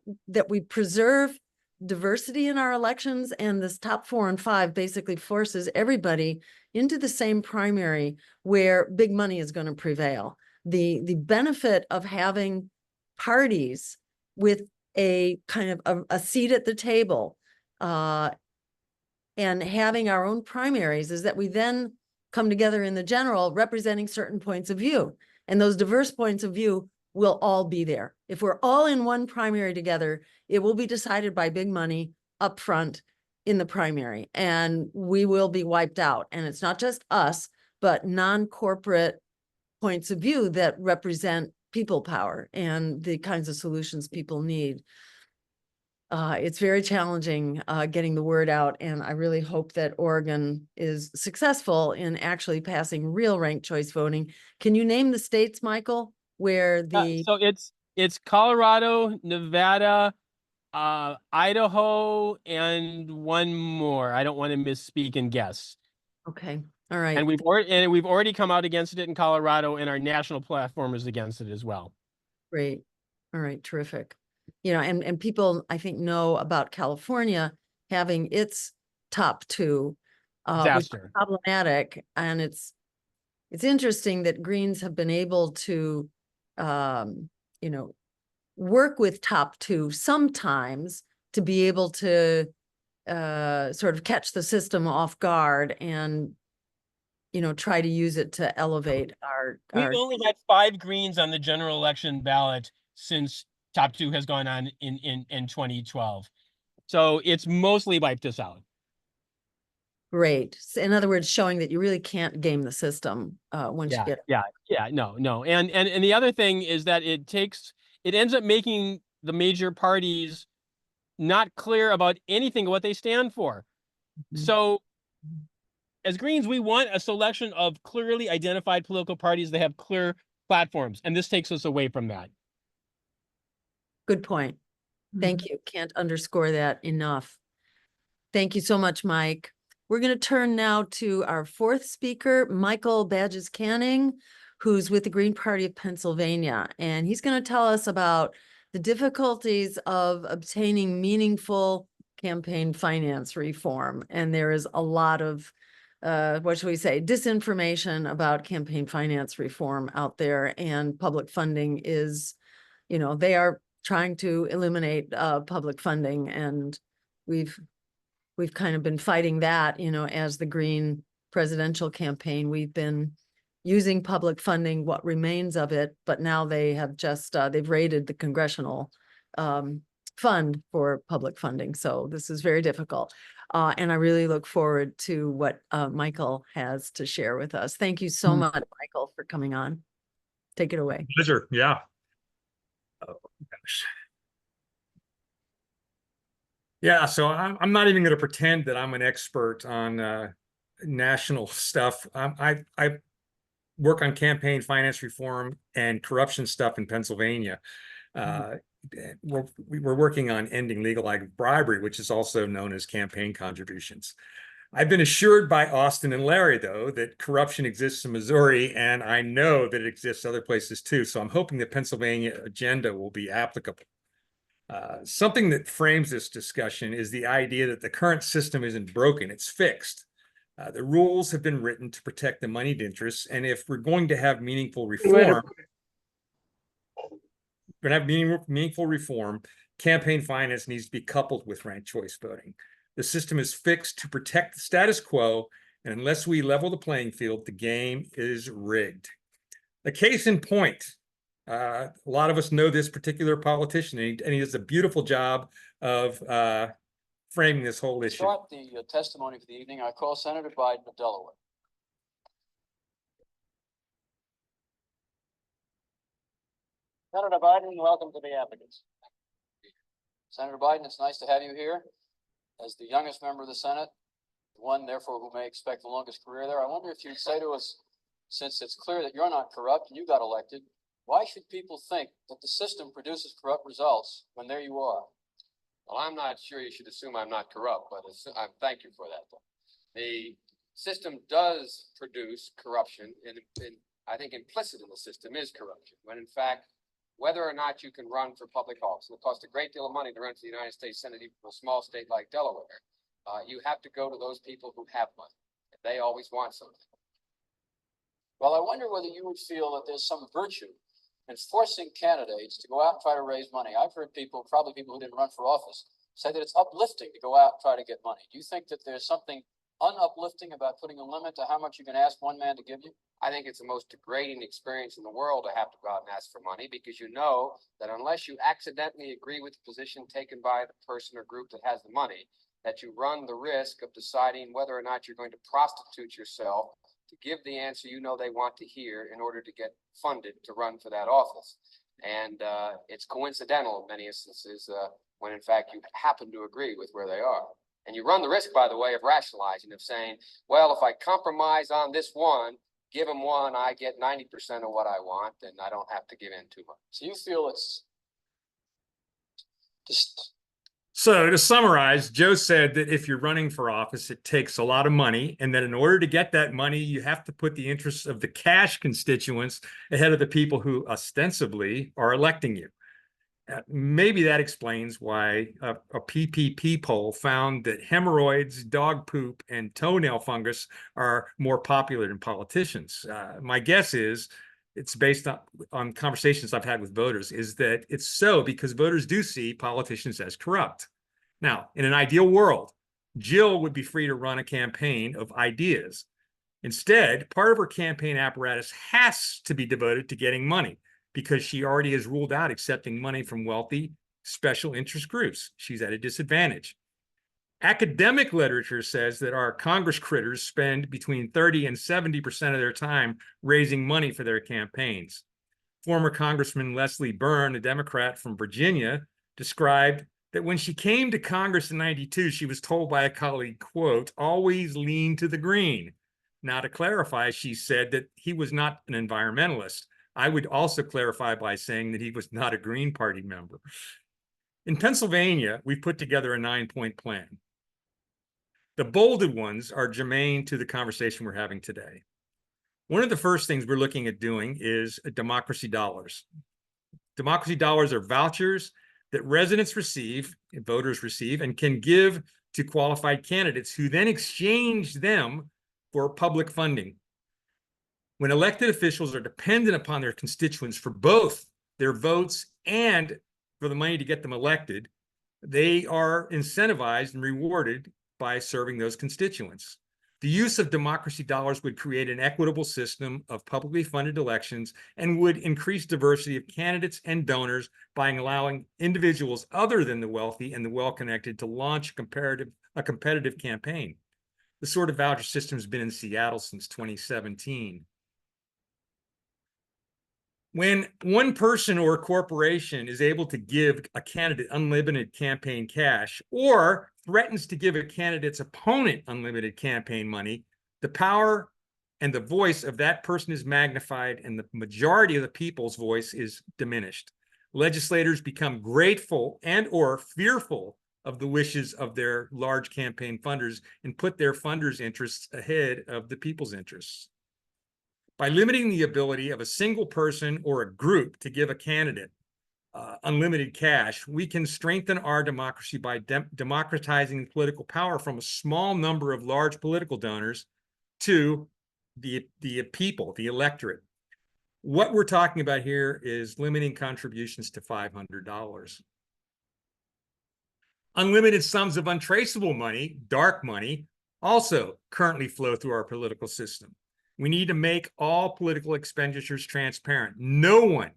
we preserve diversity in our elections, and this top 4 and 5 basically forces everybody into the same primary where big money is going to prevail. The benefit of having parties with a kind of a seat at the table and having our own primaries is that we then come together in the general representing certain points of view, and those diverse points of view will all be there. If we're all in one primary together, it will be decided by big money up front in the primary, and we will be wiped out. And it's not just us, but non-corporate points of view that represent people power and the kinds of solutions people need. It's very challenging getting the word out, and I really hope that Oregon is successful in actually passing real ranked choice voting. Can you name the states, Michael, where the So it's Colorado, Nevada, Idaho, and one more. I don't want to misspeak and guess. Okay, all right. And we've already come out against it in Colorado, and our national platform is against it as well. Great. All right, terrific. You know, and people I think know about California having its top 2, which is problematic, and it's interesting that Greens have been able to you know, work with top 2 sometimes to be able to sort of catch the system off guard and, you know, try to use it to elevate our. We've only had 5 Greens on the general election ballot since top 2 has gone on in 2012. So it's mostly wiped us out. Great. So in other words, showing that you really can't game the system once you get. No. And the other thing is that it ends up making the major parties not clear about anything what they stand for. So as Greens, we want a selection of clearly identified political parties that have clear platforms, and this takes us away from that. Good point. Thank you. Can't underscore that enough. Thank you so much, Mike. We're going to turn now to our fourth speaker, Michael Bagdes-Canning, who's with the Green Party of Pennsylvania. And he's going to tell us about the difficulties of obtaining meaningful campaign finance reform. And there is a lot of, what should we say, disinformation about campaign finance reform out there. And public funding is, you know, they are trying to eliminate public funding. And we've kind of been fighting that, you know, as the Green presidential campaign. We've been using public funding, what remains of it, but now they have just, they've raided the congressional fund for public funding. So this is very difficult. And I really look forward to what Michael has to share with us. Thank you so much, Michael, for coming on. Take it away. Pleasure. Yeah. Oh, gosh. Yeah, so I'm not even going to pretend that I'm an expert on national stuff. I work on campaign finance reform and corruption stuff in Pennsylvania. We're working on ending legal bribery, which is also known as campaign contributions. I've been assured by Austin and Larry, though, that corruption exists in Missouri, and I know that it exists other places too. So I'm hoping the Pennsylvania agenda will be applicable. Something that frames this discussion is the idea that the current system isn't broken, it's fixed. The rules have been written to protect the moneyed interests, and if we're going to have meaningful reform, campaign finance needs to be coupled with ranked choice voting. The system is fixed to protect the status quo, and unless we level the playing field, the game is rigged. The case in point, a lot of us know this particular politician, and he does a beautiful job of framing this whole issue. Start the testimony for the evening. I call Senator Biden of Delaware. Senator Biden, welcome to the advocates. Senator Biden, it's nice to have you here. As the youngest member of the Senate, one therefore who may expect the longest career there, I wonder if you'd say to us, since it's clear that you're not corrupt and you got elected, why should people think that the system produces corrupt results when there you are? Well, I'm not sure you should assume I'm not corrupt, but I thank you for that. The system does produce corruption, and I think implicit in the system is corruption, when in fact, whether or not you can run for public office, it costs a great deal of money to run for the United States Senate, even for a small state like Delaware, you have to go to those people who have money, and they always want something. Well, I wonder whether you would feel that there's some virtue in forcing candidates to go out and try to raise money. I've heard people, probably people who didn't run for office, say that it's uplifting to go out and try to get money. Do you think that there's something unuplifting about putting a limit to how much you can ask one man to give you? I think it's the most degrading experience in the world to have to go out and ask for money, because you know that unless you accidentally agree with the position taken by the person or group that has the money, that you run the risk of deciding whether or not you're going to prostitute yourself to give the answer you know they want to hear in order to get funded to run for that office. And it's coincidental in many instances when in fact you happen to agree with where they are. And you run the risk, by the way, of rationalizing, of saying, well, if I compromise on this one, give them one, I get 90% of what I want, and I don't have to give in too much. So you feel it's just... So to summarize, Joe said that if you're running for office, it takes a lot of money, and that in order to get that money, you have to put the interests of the cash constituents ahead of the people who ostensibly are electing you. Maybe that explains why a PPP poll found that hemorrhoids, dog poop, and toenail fungus are more popular than politicians. My guess is it's based on conversations I've had with voters, is that it's so because voters do see politicians as corrupt. Now, in an ideal world, Jill would be free to run a campaign of ideas. Instead, part of her campaign apparatus has to be devoted to getting money, because she already has ruled out accepting money from wealthy special interest groups. She's at a disadvantage. Academic literature says that our Congress critters spend between 30 and 70% of their time raising money for their campaigns. Former Congressman Leslie Byrne, a Democrat from Virginia, described that when she came to Congress in '92, she was told by a colleague, quote, always lean to the green. Now, to clarify, she said that he was not an environmentalist. I would also clarify by saying that he was not a Green Party member. In Pennsylvania, we've put together a 9-point plan. The bolded ones are germane to the conversation we're having today. One of the first things we're looking at doing is democracy dollars. Democracy dollars are vouchers that residents receive, voters receive, and can give to qualified candidates who then exchange them for public funding. When elected officials are dependent upon their constituents for both their votes and for the money to get them elected, they are incentivized and rewarded by serving those constituents. The use of democracy dollars would create an equitable system of publicly funded elections and would increase diversity of candidates and donors by allowing individuals other than the wealthy and the well-connected to launch a competitive campaign. The sort of voucher system has been in Seattle since 2017. When one person or a corporation is able to give a candidate unlimited campaign cash or threatens to give a candidate's opponent unlimited campaign money, the power and the voice of that person is magnified and the majority of the people's voice is diminished. Legislators become grateful and or fearful of the wishes of their large campaign funders and put their funders' interests ahead of the people's interests. By limiting the ability of a single person or a group to give a candidate unlimited cash, we can strengthen our democracy by democratizing political power from a small number of large political donors to the people, the electorate. What we're talking about here is limiting contributions to $500. Unlimited sums of untraceable money, dark money, also currently flow through our political system. We need to make all political expenditures transparent. No one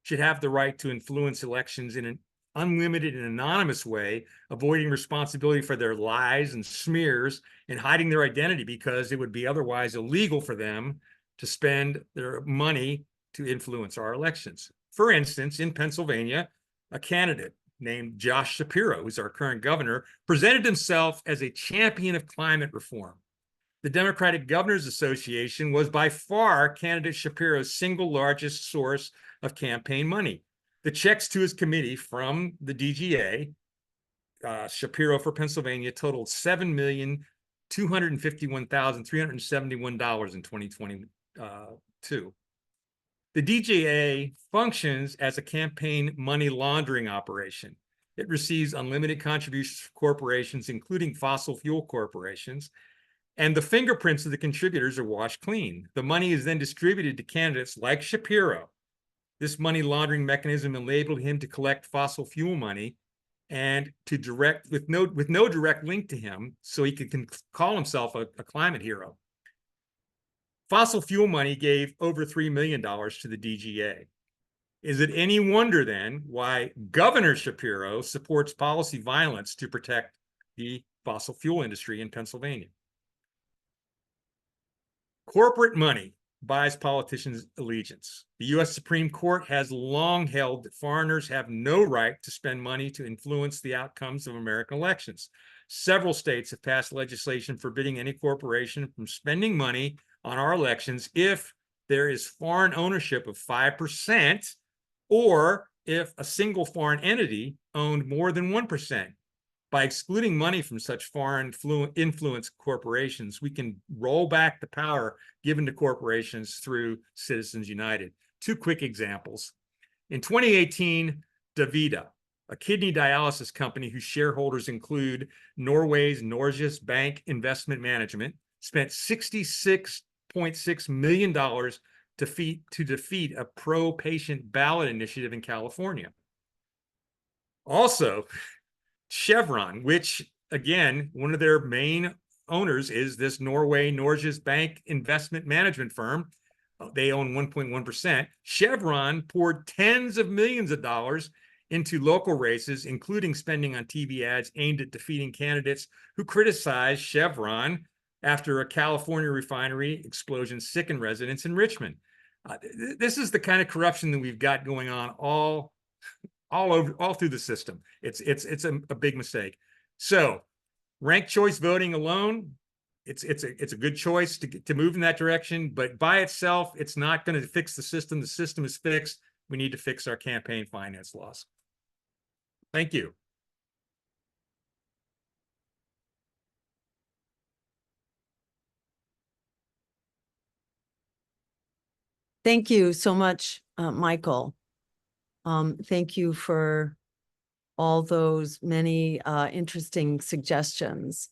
should have the right to influence elections in an unlimited and anonymous way, avoiding responsibility for their lies and smears and hiding their identity because it would be otherwise illegal for them to spend their money to influence our elections. For instance, in Pennsylvania, a candidate named Josh Shapiro, who's our current governor, presented himself as a champion of climate reform. The Democratic Governors Association was by far candidate Shapiro's single largest source of campaign money. The checks to his committee from the DGA, Shapiro for Pennsylvania, totaled $7,251,371 in 2022. The DGA functions as a campaign money laundering operation. It receives unlimited contributions from corporations, including fossil fuel corporations, and the fingerprints of the contributors are washed clean. The money is then distributed to candidates like Shapiro. This money laundering mechanism enabled him to collect fossil fuel money and to direct with no direct link to him, so he could call himself a climate hero. Fossil fuel money gave over $3 million to the DGA. Is it any wonder then why Governor Shapiro supports policy violence to protect the fossil fuel industry in Pennsylvania? Corporate money buys politicians' allegiance. The U.S. Supreme Court has long held that foreigners have no right to spend money to influence the outcomes of American elections. Several states have passed legislation forbidding any corporation from spending money on our elections if there is foreign ownership of 5% or if a single foreign entity owned more than 1%. By excluding money from such foreign influence corporations, we can roll back the power given to corporations through Citizens United. Two quick examples. In 2018, DaVita, a kidney dialysis company whose shareholders include Norway's Norges Bank Investment Management, spent $66.6 million to defeat a pro-patient ballot initiative in California. Also, Chevron, which again, one of their main owners is this Norges Bank investment management firm. They own 1.1%. Chevron poured tens of millions of dollars into local races, including spending on TV ads aimed at defeating candidates who criticized Chevron after a California refinery explosion sickened residents in Richmond. This is the kind of corruption that we've got going on all through the system. It's a big mistake. So ranked choice voting alone, it's a good choice to move in that direction, but by itself, it's not going to fix the system. The system is fixed. We need to fix our campaign finance laws. Thank you. Thank you so much, Michael. Thank you for all those many interesting suggestions.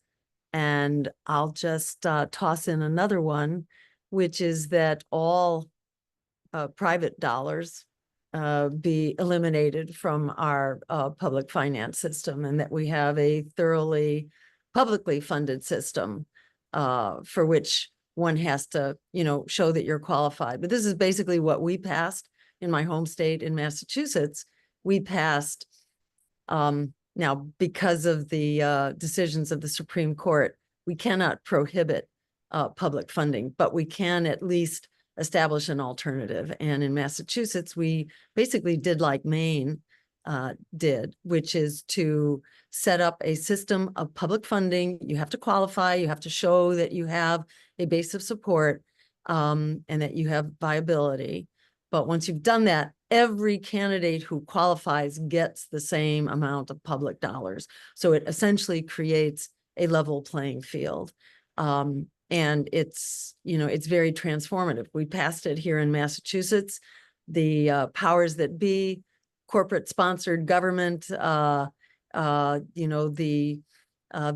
And I'll just toss in another one, which is that all private dollars be eliminated from our public finance system, and that we have a thoroughly publicly funded system for which one has to, show that you're qualified. But this is basically what we passed in my home state in Massachusetts. We passed, now because of the decisions of the Supreme Court, we cannot prohibit public funding, but we can at least establish an alternative. And in Massachusetts, we basically did like Maine did, which is to set up a system of public funding. You have to qualify, you have to show that you have a base of support and that you have viability. But once you've done that, every candidate who qualifies gets the same amount of public dollars. So it essentially creates a level playing field. And it's, it's very transformative. We passed it here in Massachusetts. The powers that be, corporate sponsored government, the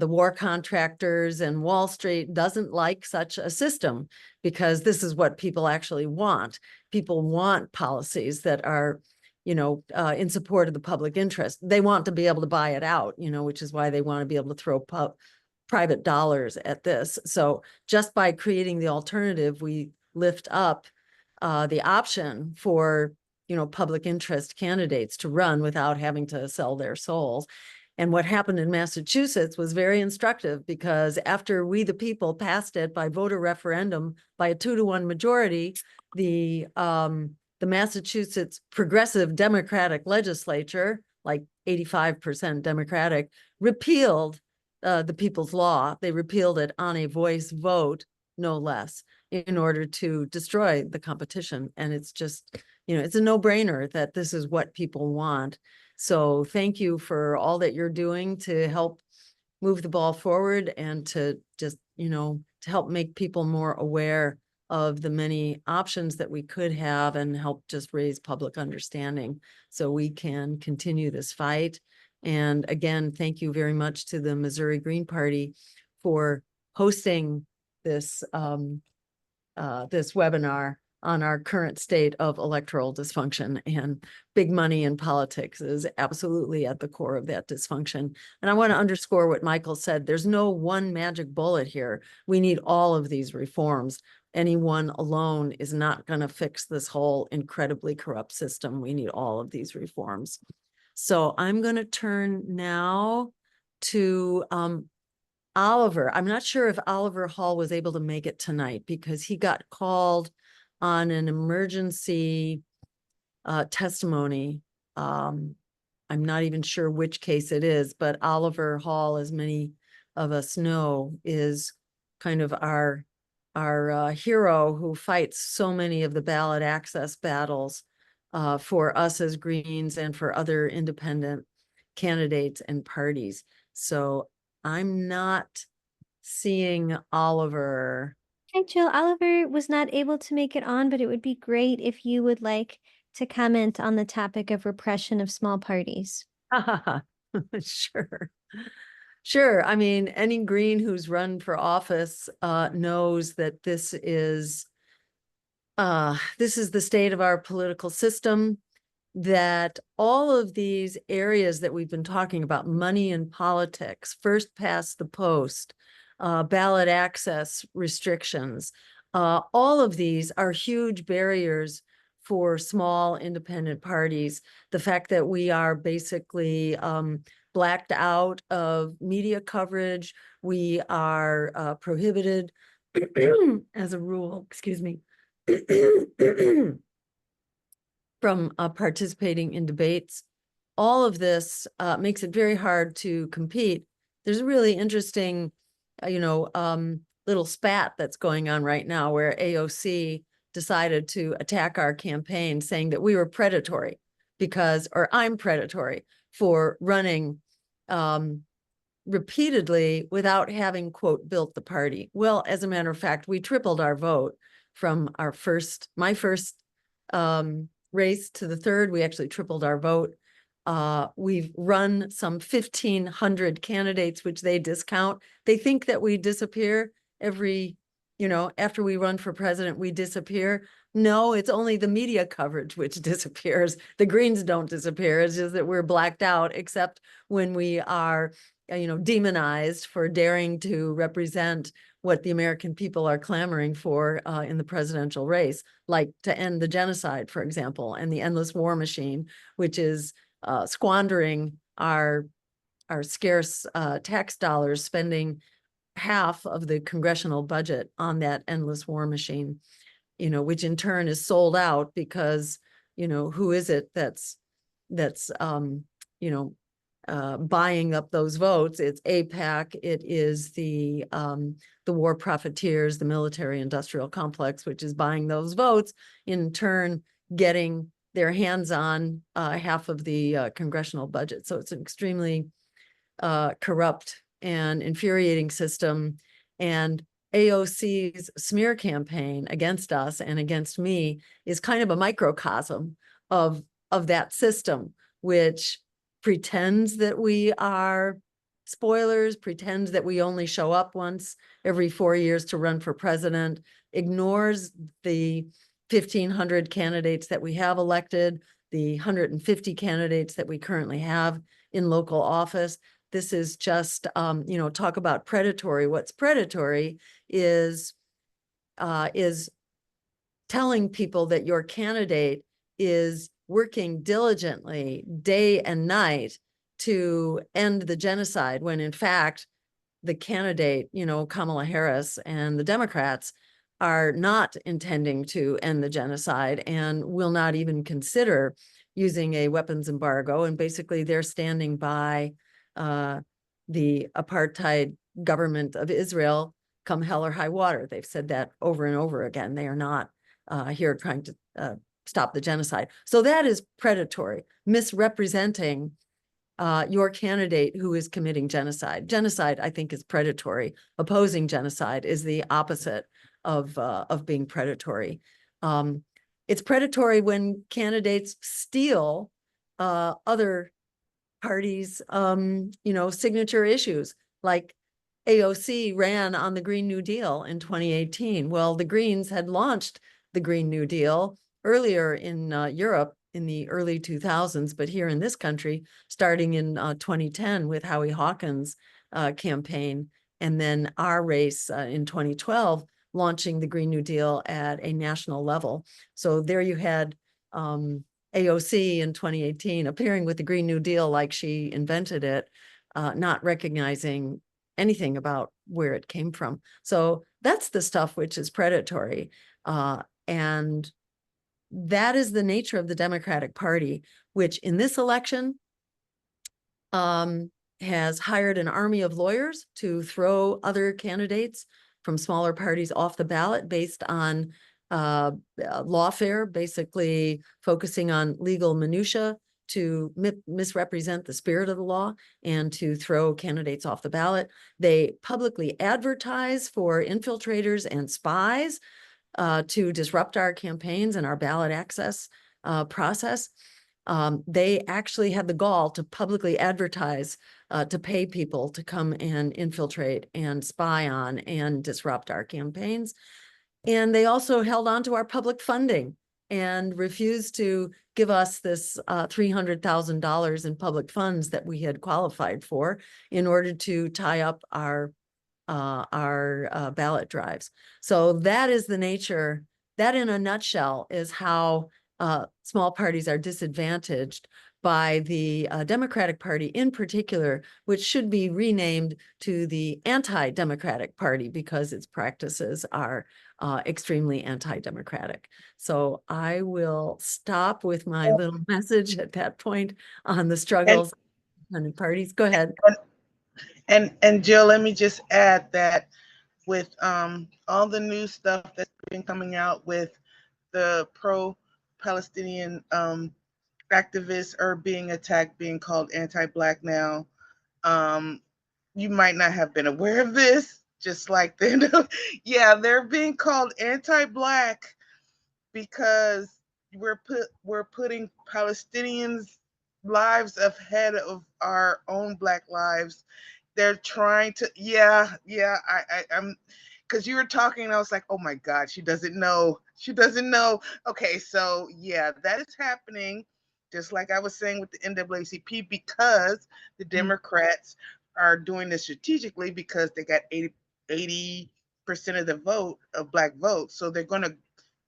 war contractors and Wall Street doesn't like such a system, because this is what people actually want. People want policies that are, in support of the public interest. They want to be able to buy it out, which is why they want to be able to throw private dollars at this. So just by creating the alternative, we lift up the option for, public interest candidates to run without having to sell their souls. And what happened in Massachusetts was very instructive, because after we, the people, passed it by voter referendum by a 2-to-1 majority, the Massachusetts progressive Democratic legislature, like 85% Democratic, repealed the People's Law. They repealed it on a voice vote, no less, in order to destroy the competition. And it's just, it's a no-brainer that this is what people want. So thank you for all that you're doing to help move the ball forward, and to just, to help make people more aware of the many options that we could have, and help just raise public understanding so we can continue this fight. And again, thank you very much to the Missouri Green Party for hosting this this webinar on our current state of electoral dysfunction. And big money in politics is absolutely at the core of that dysfunction. And I want to underscore what Michael said. There's no one magic bullet here. We need all of these reforms. Any one alone is not going to fix this whole incredibly corrupt system. We need all of these reforms. So I'm going to turn now to Oliver. I'm not sure if Oliver Hall was able to make it tonight, because he got called on an emergency testimony. I'm not even sure which case it is, but Oliver Hall, as many of us know, is kind of our hero who fights so many of the ballot access battles for us as Greens and for other independent candidates and parties. So I'm not seeing Oliver. Hi, Jill. Oliver was not able to make it on, but it would be great if you would like to comment on the topic of repression of small parties. Sure. Sure. I mean, any Green who's run for office knows that this is the state of our political system, that all of these areas that we've been talking about, money in politics, first past the post, ballot access restrictions, all of these are huge barriers for small independent parties. The fact that we are basically blacked out of media coverage, we are prohibited as a rule, excuse me, from participating in debates. All of this makes it very hard to compete. There's a really interesting, little spat that's going on right now, where AOC decided to attack our campaign, saying that we were predatory or I'm predatory for running repeatedly without having, quote, built the party. Well, as a matter of fact, we tripled our vote from my first race to the third. We actually tripled our vote. We've run some 1,500 candidates, which they discount. They think that we disappear every, after we run for president, we disappear. No, it's only the media coverage which disappears. The Greens don't disappear. It's just that we're blacked out, except when we are, demonized for daring to represent what the American people are clamoring for in the presidential race, like to end the genocide, for example, and the endless war machine, which is squandering our scarce tax dollars, spending half of the congressional budget on that endless war machine, which in turn is sold out because, who is it that's buying up those votes? It's AIPAC. It is the war profiteers, the military industrial complex, which is buying those votes, in turn getting their hands on half of the congressional budget. So it's an extremely corrupt and infuriating system. And AOC's smear campaign against us and against me is kind of a microcosm of that system, which pretends that we are spoilers, pretends that we only show up once every 4 years to run for president, ignores the 1,500 candidates that we have elected, the 150 candidates that we currently have in local office. This is just, talk about predatory. What's predatory is telling people that your candidate is working diligently day and night to end the genocide, when in fact, the candidate, Kamala Harris and the Democrats are not intending to end the genocide and will not even consider using a weapons embargo. And basically they're standing by the apartheid government of Israel come hell or high water. They've said that over and over again. They are not here trying to stop the genocide. So that is predatory, misrepresenting your candidate who is committing genocide. Genocide, I think, is predatory. Opposing genocide is the opposite of being predatory. It's predatory when candidates steal other parties' signature issues, like AOC ran on the Green New Deal in 2018. Well, the Greens had launched the Green New Deal earlier in Europe in the early 2000s, but here in this country, starting in 2010 with Howie Hawkins' campaign, and then our race in 2012, launching the Green New Deal at a national level. So there you had AOC in 2018 appearing with the Green New Deal like she invented it, not recognizing anything about where it came from. So that's the stuff which is predatory. And that is the nature of the Democratic Party, which in this election has hired an army of lawyers to throw other candidates from smaller parties off the ballot based on lawfare, basically focusing on legal minutia to misrepresent the spirit of the law and to throw candidates off the ballot. They publicly advertise for infiltrators and spies to disrupt our campaigns and our ballot access process. They actually had the gall to publicly advertise to pay people to come and infiltrate and spy on and disrupt our campaigns. And they also held on to our public funding and refused to give us this $300,000 in public funds that we had qualified for in order to tie up our ballot drives. So that is the nature, that in a nutshell is how small parties are disadvantaged by the Democratic Party in particular, which should be renamed to the Anti-Democratic Party because its practices are extremely anti-democratic. So I will stop with my little message at that point on the struggles and parties. Go ahead. And Jill, let me just add that with all the new stuff that's been coming out with the pro-Palestinian activists are being attacked, being called anti-Black now. You might not have been aware of this, just like then. Yeah, they're being called anti-Black because we're putting Palestinians' lives ahead of our own Black lives. They're trying to, I'm, because you were talking and I was like, oh my God, she doesn't know. She doesn't know. Okay, so yeah, that is happening, just like I was saying with the NAACP, because the Democrats are doing this strategically because they got 80% of the vote of Black votes. So they're going to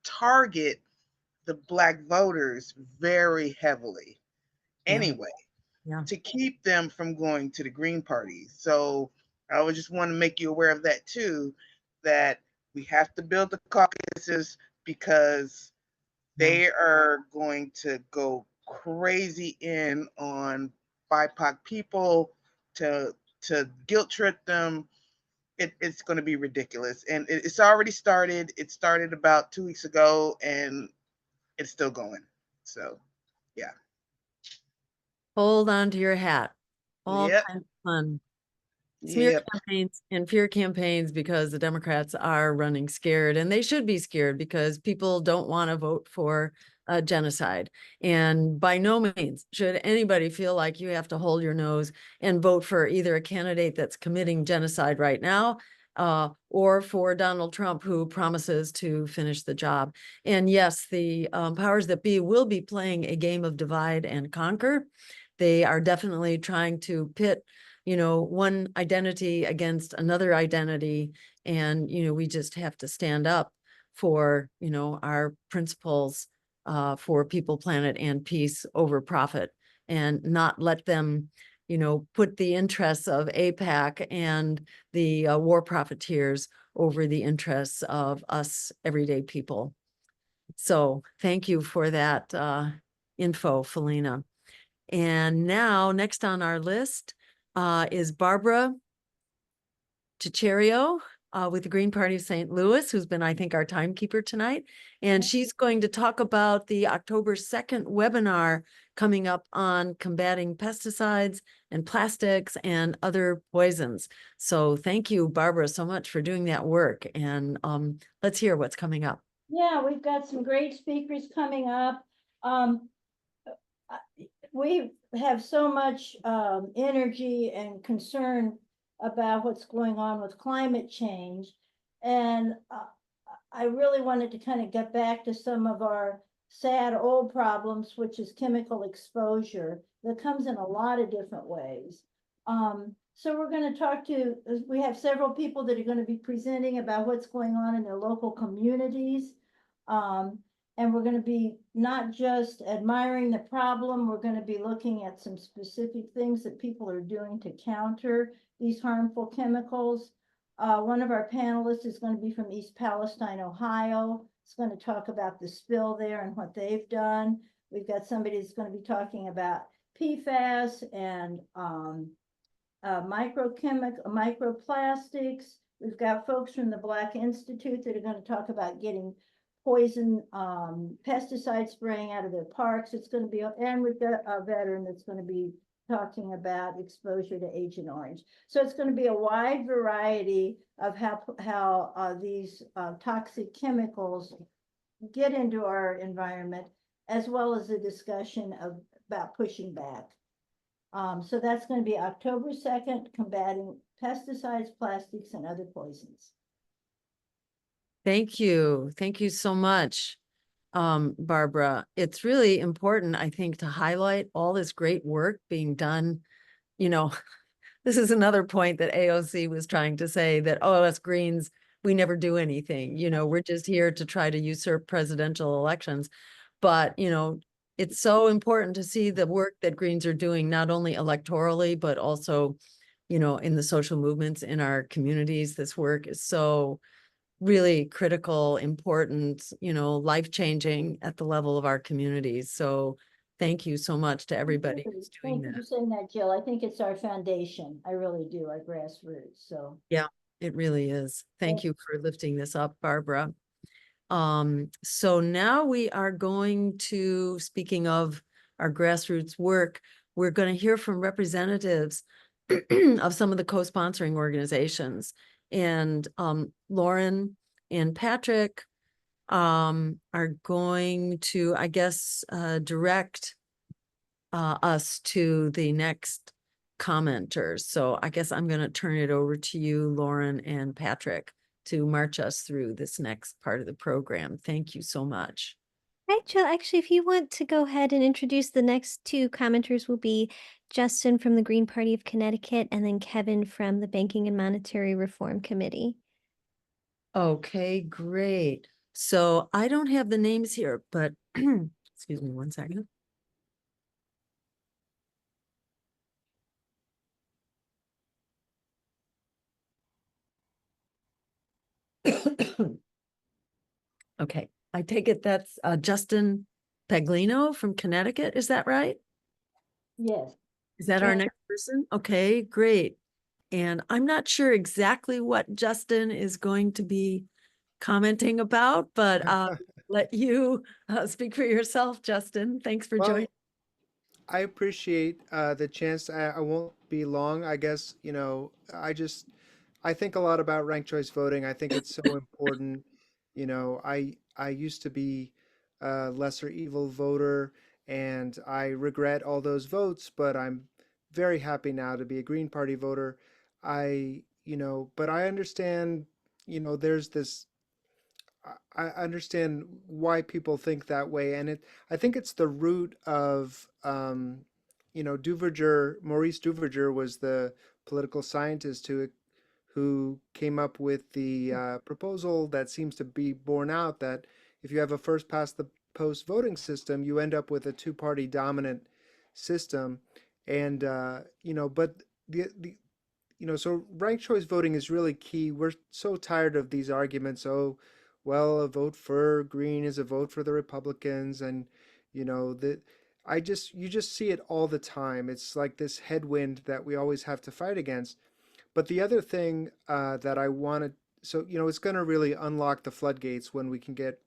target the Black voters very heavily anyway, to keep them from going to the Green Party. So I would just want to make you aware of that too, that we have to build the caucuses because they are going to go crazy in on BIPOC people to guilt trip them. It's going to be ridiculous. And it's already started. It started about 2 weeks ago and it's still going. So, yeah. Hold on to your hat. All Yep. kinds of fun. Smear Yep. campaigns and fear campaigns because the Democrats are running scared, and they should be scared because people don't want to vote for genocide. And by no means should anybody feel like you have to hold your nose and vote for either a candidate that's committing genocide right now, or for Donald Trump, who promises to finish the job. And yes, the powers that be will be playing a game of divide and conquer. They are definitely trying to pit, one identity against another identity. And, we just have to stand up for, our principles for people, planet, and peace over profit, and not let them, put the interests of AIPAC and the war profiteers over the interests of us everyday people. So thank you for that info, Philena. And now, next on our list is Barbara Ciccerio with the Green Party of St. Louis, who's been, I think, our timekeeper tonight. And she's going to talk about the October 2nd webinar coming up on combating pesticides and plastics and other poisons. So thank you, Barbara, so much for doing that work. And let's hear what's coming up. Yeah, we've got some great speakers coming up. We have so much energy and concern about what's going on with climate change. And I really wanted to kind of get back to some of our sad old problems, which is chemical exposure that comes in a lot of different ways. So we're going to talk to, we have several people that are going to be presenting about what's going on in their local communities. And we're going to be not just admiring the problem, we're going to be looking at some specific things that people are doing to counter these harmful chemicals. One of our panelists is going to be from East Palestine, Ohio. It's going to talk about the spill there and what they've done. We've got somebody that's going to be talking about PFAS and microplastics. We've got folks from the Black Institute that are going to talk about getting poison pesticide spraying out of their parks. It's going to be, and we've got a veteran that's going to be talking about exposure to Agent Orange. So it's going to be a wide variety of how these toxic chemicals get into our environment, as well as a discussion about pushing back. So that's going to be October 2nd, combating pesticides, plastics, and other poisons. Thank you. Thank you so much, Barbara. It's really important, I think, to highlight all this great work being done. This is another point that AOC was trying to say, that, oh, us Greens, we never do anything. We're just here to try to usurp presidential elections. But, it's so important to see the work that Greens are doing, not only electorally, but also, in the social movements in our communities. This work is so really critical, important, life-changing at the level of our communities. So thank you so much to everybody who's doing that. Thank you for saying that, Jill. I think it's our foundation. I really do, our grassroots. So yeah, it really is. Thank you for lifting this up, Barbara. So now we are going to, speaking of our grassroots work, we're going to hear from representatives of some of the co-sponsoring organizations. And Lauren and Patrick are going to, I guess, direct us to the next commenters. So I guess I'm going to turn it over to you, Lauren and Patrick, to march us through this next part of the program. Thank you so much. Hi, Jill. Actually, if you want to go ahead and introduce the next two commenters will be Justin from the Green Party of Connecticut and then Kevin from the Banking and Monetary Reform Committee. Okay, great. So I don't have the names here, but excuse me one second. Okay, I take it that's Justin Paglino from Connecticut. Is that right? Yes. Is that our next person? Okay, great. And I'm not sure exactly what Justin is going to be commenting about, but let you speak for yourself, Justin. Thanks for joining. I appreciate the chance. I won't be long. I guess, I think a lot about ranked choice voting. I think it's so important. I used to be a lesser evil voter and I regret all those votes, but I'm very happy now to be a Green Party voter. But I understand, there's this I understand why people think that way, and I think it's the root of Duverger. Maurice Duverger was the political scientist who came up with the proposal that seems to be borne out that if you have a first past the post voting system, you end up with a two-party dominant system, and but so ranked choice voting is really key. We're so tired of these arguments. Oh, well, a vote for Green is a vote for the Republicans, and that you just see it all the time. It's like this headwind that we always have to fight against. But the other thing that I wanted, so it's going to really unlock the floodgates when we can get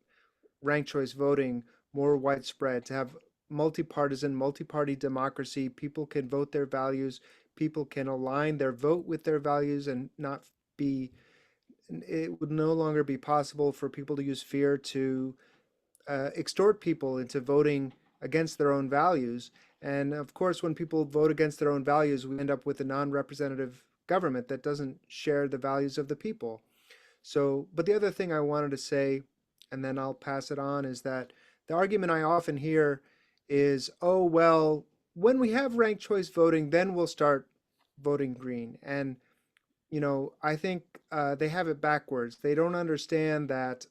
ranked choice voting more widespread, to have multi-partisan, multi-party democracy. People can vote their values. People can align their vote with their values and not be, it would no longer be possible for people to use fear to extort people into voting against their own values. And of course, when people vote against their own values, we end up with a non-representative government that doesn't share the values of the people. So, but the other thing I wanted to say, and then I'll pass it on, is that the argument I often hear is, oh, well, when we have ranked choice voting, then we'll start voting Green. And, I think they have it backwards. They don't understand that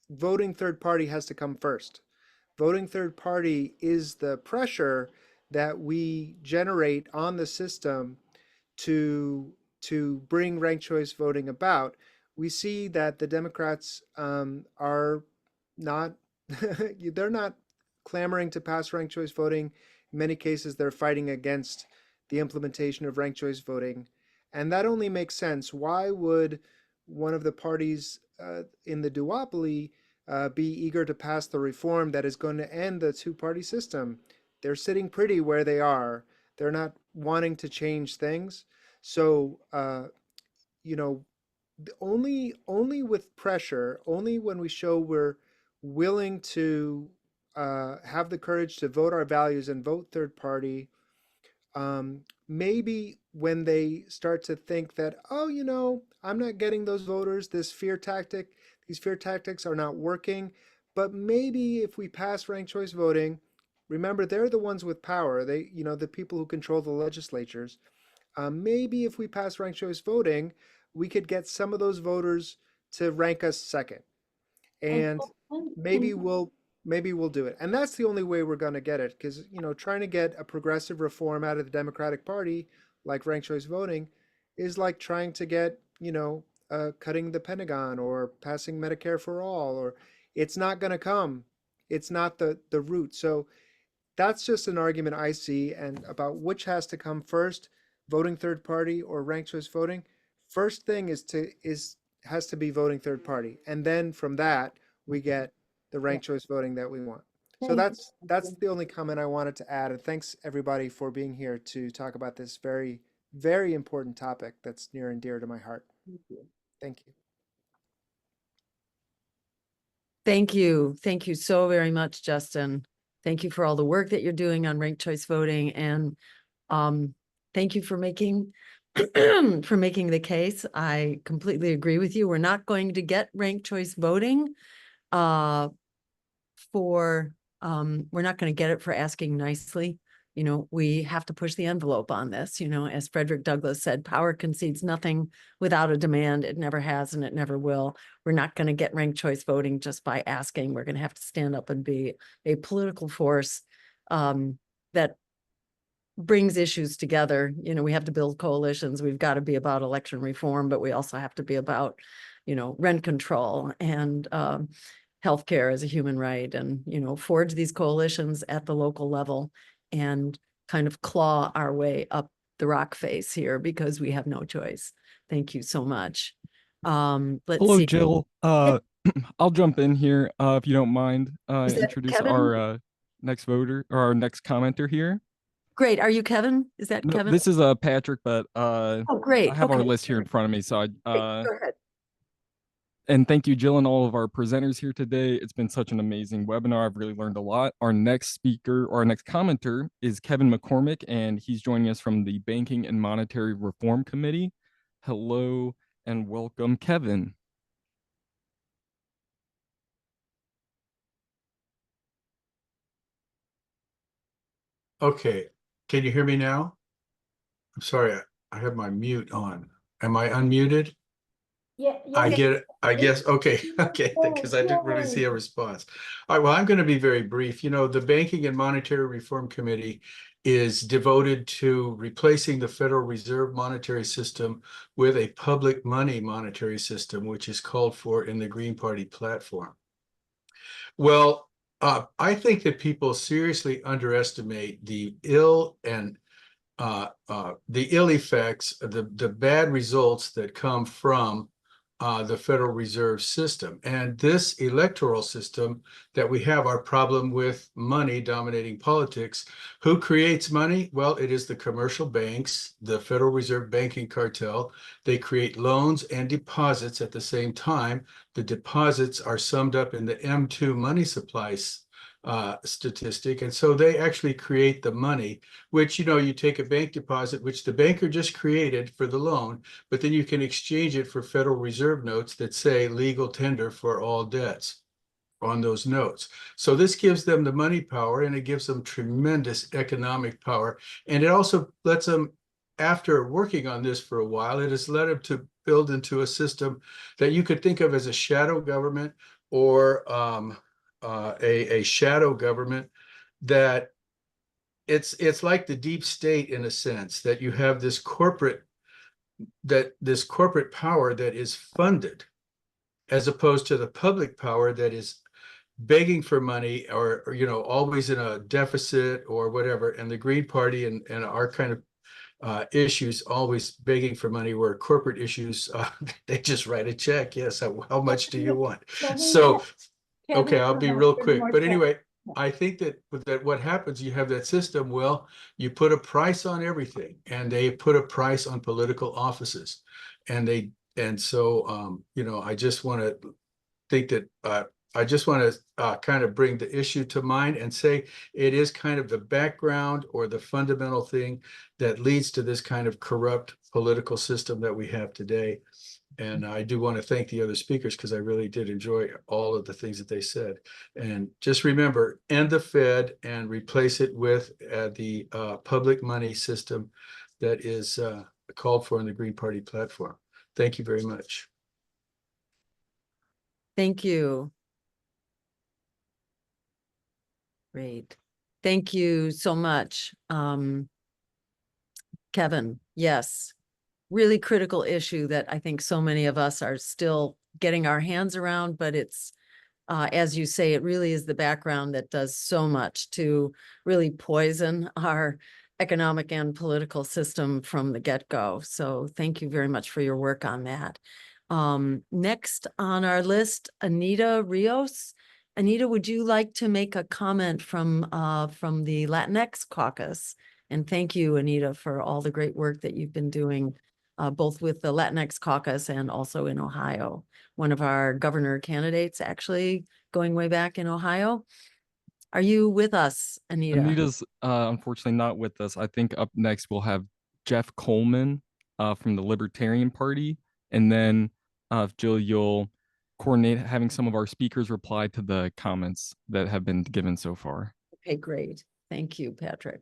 voting third party has to come first. Voting third party is the pressure that we generate on the system to bring ranked choice voting about. We see that the Democrats are not they're not clamoring to pass ranked choice voting. In many cases, they're fighting against the implementation of ranked choice voting, and that only makes sense. Why would one of the parties in the duopoly be eager to pass the reform that is going to end the two-party system? They're sitting pretty where they are. They're not wanting to change things. So, only with pressure, only when we show we're willing to have the courage to vote our values and vote third party, maybe when they start to think that, oh, I'm not getting those voters, these fear tactics are not working, but maybe if we pass ranked choice voting, remember, they're the ones with power. They, the people who control the legislatures. Maybe if we pass ranked choice voting, we could get some of those voters to rank us second, and maybe we'll do it. And that's the only way we're going to get it, because trying to get a progressive reform out of the Democratic Party, like ranked choice voting, is like trying to get cutting the Pentagon or passing Medicare for all, or it's not going to come. It's not the root. So that's just an argument I see, and about which has to come first, voting third party or ranked choice voting. First thing has to be voting third party, and then from that we get the ranked choice voting that we want. So that's the only comment I wanted to add, and thanks everybody for being here to talk about this very, very important topic that's near and dear to my heart. Thank you. Thank you. Thank you so very much, Justin. Thank you for all the work that you're doing on ranked choice voting, and thank you for making for making the case. I completely agree with you. We're not going to get ranked choice voting we're not going to get it for asking nicely. You know, we have to push the envelope on this. You know, as Frederick Douglass said, power concedes nothing without a demand. It never has and it never will. We're not going to get ranked choice voting just by asking. We're going to have to stand up and be a political force that brings issues together. You know, we have to build coalitions. We've got to be about election reform, but we also have to be about, you know, rent control and healthcare as a human right, and, you know, forge these coalitions at the local level and kind of claw our way up the rock face here because we have no choice. Thank you so much. Let's Hello, see. Jill. I'll jump in here if you don't mind. Is that Introduce Kevin? our next voter or our next commenter here. Great. Are you Kevin? Is that No, Kevin? this is Patrick, but oh, great. I have our Okay. list here in front of me, so Go ahead. and thank you, Jill, and all of our presenters here today. It's been such an amazing webinar. I've really learned a lot. Our next speaker or our next commenter is Kevin McCormick, and he's joining us from the Banking and Monetary Reform Committee. Hello and welcome, Kevin. Okay, can you hear me now? I'm sorry, I have my mute on. Am I unmuted? Yeah. I guess, okay, okay, because I didn't really see a response. All right, well, I'm going to be very brief. You know, the Banking and Monetary Reform Committee is devoted to replacing the Federal Reserve monetary system with a public money monetary system, which is called for in the Green Party platform. Well, I think that people seriously underestimate the ill effects, the bad results that come from the Federal Reserve System. And this electoral system that we have, our problem with money dominating politics. Who creates money? Well, it is the commercial banks, the Federal Reserve banking cartel. They create loans and deposits at the same time. The deposits are summed up in the M2 money supplies statistic. And so they actually create the money, which, you know, you take a bank deposit, which the banker just created for the loan, but then you can exchange it for Federal Reserve notes that say legal tender for all debts on those notes. So this gives them the money power, and it gives them tremendous economic power. And it also lets them, after working on this for a while, it has led them to build into a system that you could think of as a shadow government or a shadow government that it's like the deep state in a sense, that you have this corporate power that is funded as opposed to the public power that is begging for money or you know, always in a deficit or whatever. And the Green Party and our kind of issues always begging for money, where corporate issues they just write a check. Yes, how much do you want? So okay, I'll be real quick. But anyway, I think that what happens, you have that system, well, you put a price on everything, and they put a price on political offices. And so, you know, I just want to think that I just want to kind of bring the issue to mind and say it is kind of the background or the fundamental thing that leads to this kind of corrupt political system that we have today. And I do want to thank the other speakers because I really did enjoy all of the things that they said. And just remember, end the Fed and replace it with the public money system that is called for in the Green Party platform. Thank you very much. Thank you. Great. Thank you so much, Kevin. Yes. Really critical issue that I think so many of us are still getting our hands around, but it's, as you say, it really is the background that does so much to really poison our economic and political system from the get-go. So thank you very much for your work on that. Next on our list, Anita Rios. Anita, would you like to make a comment from the Latinx caucus? And thank you, Anita, for all the great work that you've been doing both with the Latinx caucus and also in Ohio. One of our governor candidates actually going way back in Ohio. Are you with us, Anita? Anita's unfortunately not with us. I think up next we'll have Jeff Coleman from the Libertarian Party. And then Jill, you'll coordinate having some of our speakers reply to the comments that have been given so far. Okay, great. Thank you, Patrick.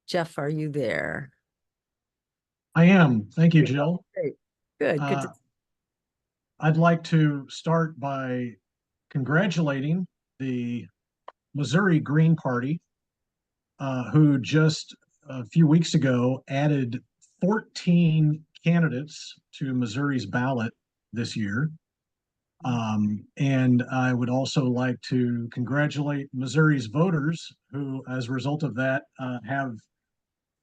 Jeff, are you there? I am. Thank you, Jill. Great. Good. Good. I'd like to start by congratulating the Missouri Green Party, who just a few weeks ago added 14 candidates to Missouri's ballot this year. And I would also like to congratulate Missouri's voters who, as a result of that, have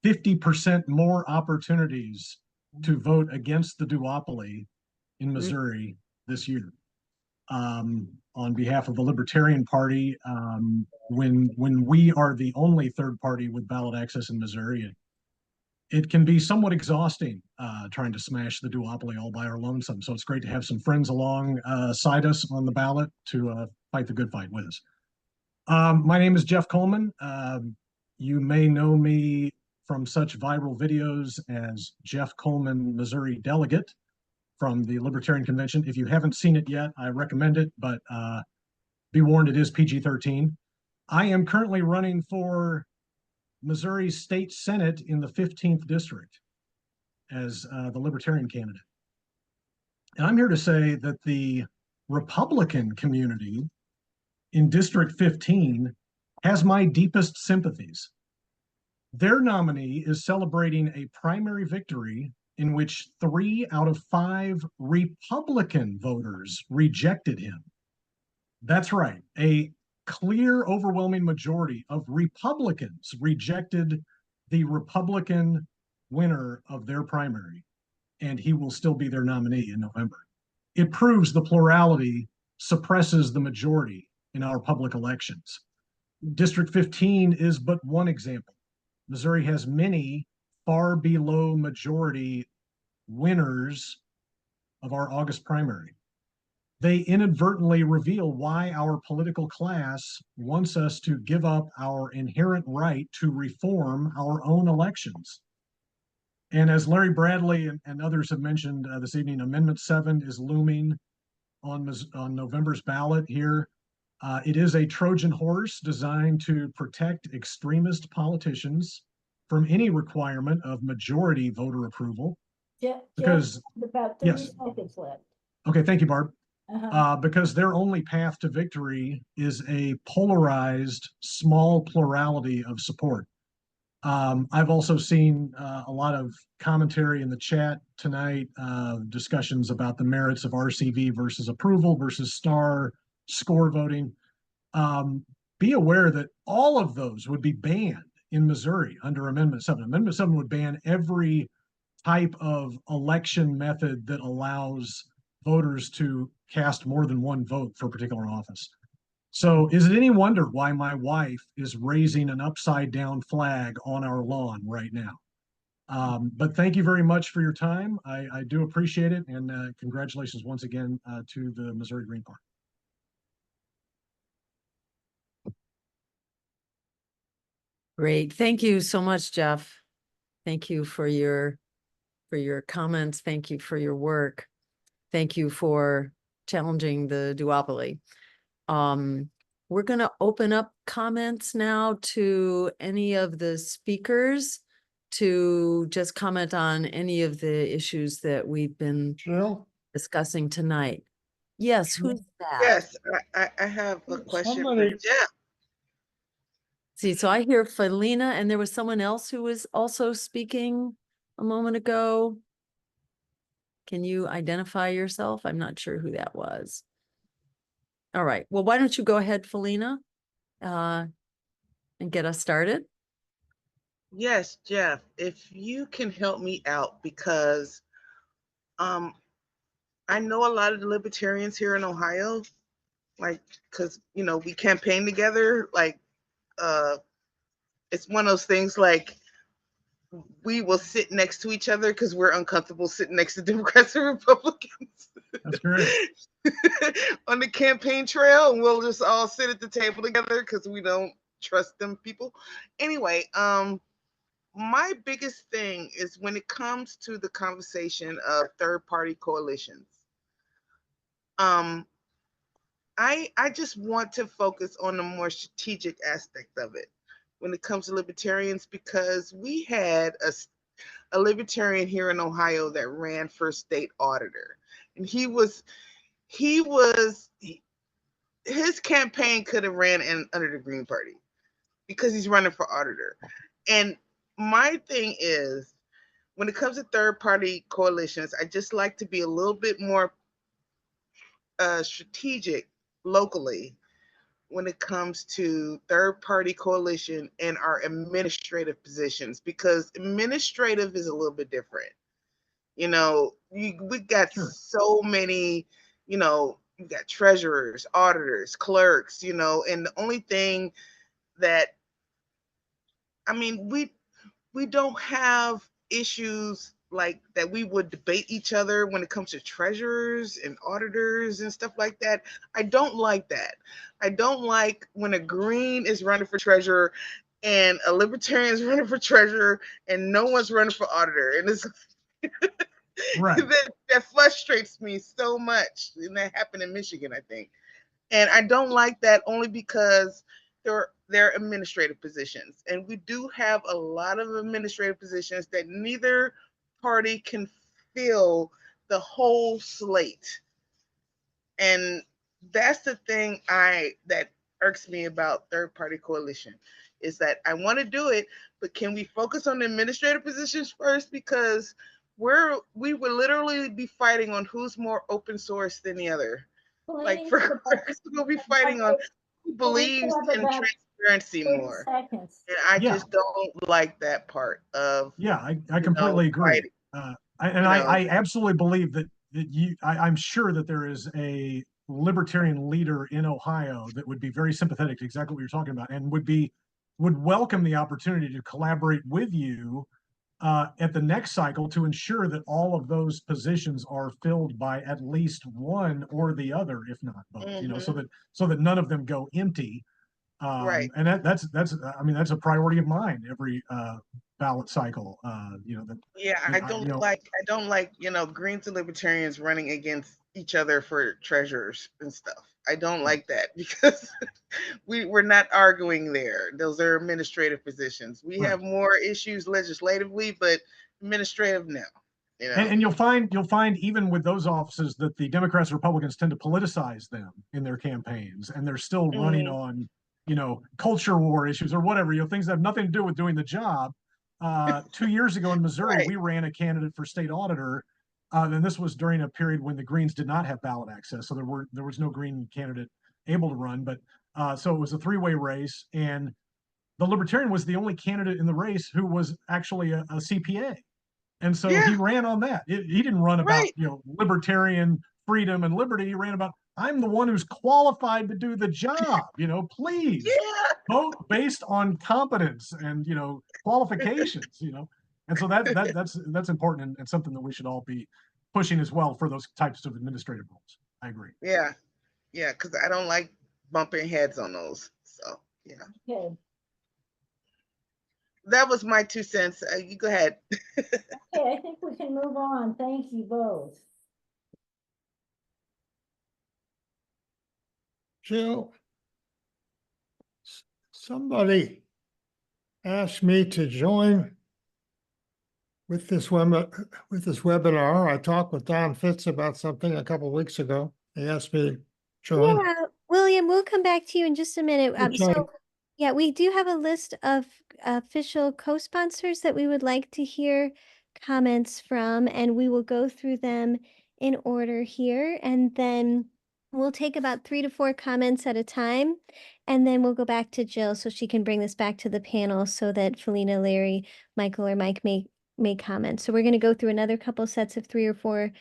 50% more opportunities to vote against the duopoly in Missouri this year. On behalf of the Libertarian Party, when we are the only third party with ballot access in Missouri, it can be somewhat exhausting trying to smash the duopoly all by our lonesome. So it's great to have some friends alongside us on the ballot to fight the good fight with us. My name is Jeff Coleman. You may know me from such viral videos as Jeff Coleman, Missouri Delegate from the Libertarian Convention. If you haven't seen it yet, I recommend it, but be warned, it is PG-13. I am currently running for Missouri State Senate in the 15th District as the Libertarian candidate. And I'm here to say that the Republican community in District 15 has my deepest sympathies. Their nominee is celebrating a primary victory in which 3 out of 5 Republican voters rejected him. That's right, a clear, overwhelming majority of Republicans rejected the Republican winner of their primary, and he will still be their nominee in November. It proves the plurality suppresses the majority in our public elections. District 15 is but one example. Missouri has many far below majority winners of our August primary. They inadvertently reveal why our political class wants us to give up our inherent right to reform our own elections. And as Larry Bradley and others have mentioned this evening, Amendment 7 is looming on November's ballot here. It is a Trojan horse designed to protect extremist politicians from any requirement of majority voter approval. Because about 30 seconds left. Okay, thank you, Barb. Because their only path to victory is a polarized, small plurality of support. I've also seen a lot of commentary in the chat tonight, discussions about the merits of RCV versus approval versus score voting. Be aware that all of those would be banned in Missouri under Amendment 7. Amendment 7 would ban every type of election method that allows voters to cast more than one vote for a particular office. So is it any wonder why my wife is raising an upside down flag on our lawn right now? But thank you very much for your time. I do appreciate it. And congratulations once again to the Missouri Green Party. Great. Thank you so much, Jeff. Thank you for your comments. Thank you for your work. Thank you for challenging the duopoly. We're going to open up comments now to any of the speakers to just comment on any of the issues that we've been discussing tonight. Yes, who's that? Yes, I have a question for Jeff. See, so I hear Philena, and there was someone else who was also speaking a moment ago. Can you identify yourself? I'm not sure who that was. All right. Well, why don't you go ahead, Philena, and get us started? Yes, Jeff, if you can help me out, because I know a lot of the libertarians here in Ohio, like, because, you know, we campaign together, like It's one of those things like we will sit next to each other because we're uncomfortable sitting next to Democrats and Republicans. That's great. On the campaign trail, and we'll just all sit at the table together because we don't trust them people. Anyway, my biggest thing is when it comes to the conversation of third-party coalitions. I just want to focus on the more strategic aspect of it when it comes to libertarians, because we had a libertarian here in Ohio that ran for state auditor, and his campaign could have ran under the Green Party because he's running for auditor. And my thing is, when it comes to third party coalitions, I just like to be a little bit more strategic locally when it comes to third party coalition and our administrative positions, because administrative is a little bit different. You know, we got so many, you know, you got treasurers, auditors, clerks, you know, and the only thing that, I mean, we don't have issues like that we would debate each other when it comes to treasurers and auditors and stuff like that. I don't like that. I don't like when a green is running for treasurer and a libertarian is running for treasurer and no one's running for auditor. And it's right. that frustrates me so much. And that happened in Michigan, I think. And I don't like that only because they're administrative positions. And we do have a lot of administrative positions that neither party can fill the whole slate. And that's the thing that irks me about third party coalition, is that I want to do it, but can we focus on the administrative positions first? Because we would literally be fighting on who's more open source than the other. Like for we'll be fighting on who believes in transparency more. And I just don't like that part of I completely agree. I absolutely believe that I'm sure that there is a libertarian leader in Ohio that would be very sympathetic to exactly what you're talking about and would welcome the opportunity to collaborate with you at the next cycle to ensure that all of those positions are filled by at least one or the other, if not both. You know, so that none of them go empty. Right. And that's I mean, that's a priority of mine every ballot cycle. You know, I don't like, you know, Greens and libertarians running against each other for treasurers and stuff. I don't like that because we're not arguing there. Those are administrative positions. We have more issues legislatively, but administrative now. You know? And you'll find even with those offices that the Democrats and Republicans tend to politicize them in their campaigns, and they're still running on, you know, culture war issues or whatever, you know, things that have nothing to do with doing the job. 2 years ago in Missouri, we ran a candidate for state auditor. And this was during a period when the Greens did not have ballot access, so there was no Green candidate able to run. But so it was a three-way race, and the Libertarian was the only candidate in the race who was actually a CPA, and so he ran on that. He didn't run about you know, libertarian freedom and liberty. He ran about, I'm the one who's qualified to do the job. You know, please vote based on competence and, you know, qualifications. You know. And so that's important and something that we should all be pushing as well for those types of administrative roles. I agree. Yeah, because I don't like bumping heads on those. So Okay. That was my 2 cents. You go ahead. Okay, I think we can move on. Thank you both. Jill, somebody asked me to join with this webinar. I talked with Don Fitz about something a couple of weeks ago. He asked me to join. Yeah, William, we'll come back to you in just a minute. Yeah, we do have a list of official co-sponsors that we would like to hear comments from, and we will go through them in order here, and then we'll take about 3 to 4 comments at a time, and then we'll go back to Jill so she can bring this back to the panel so that Philena, Larry, Michael, or Mike may comment. So we're going to go through another couple sets of 3 or 4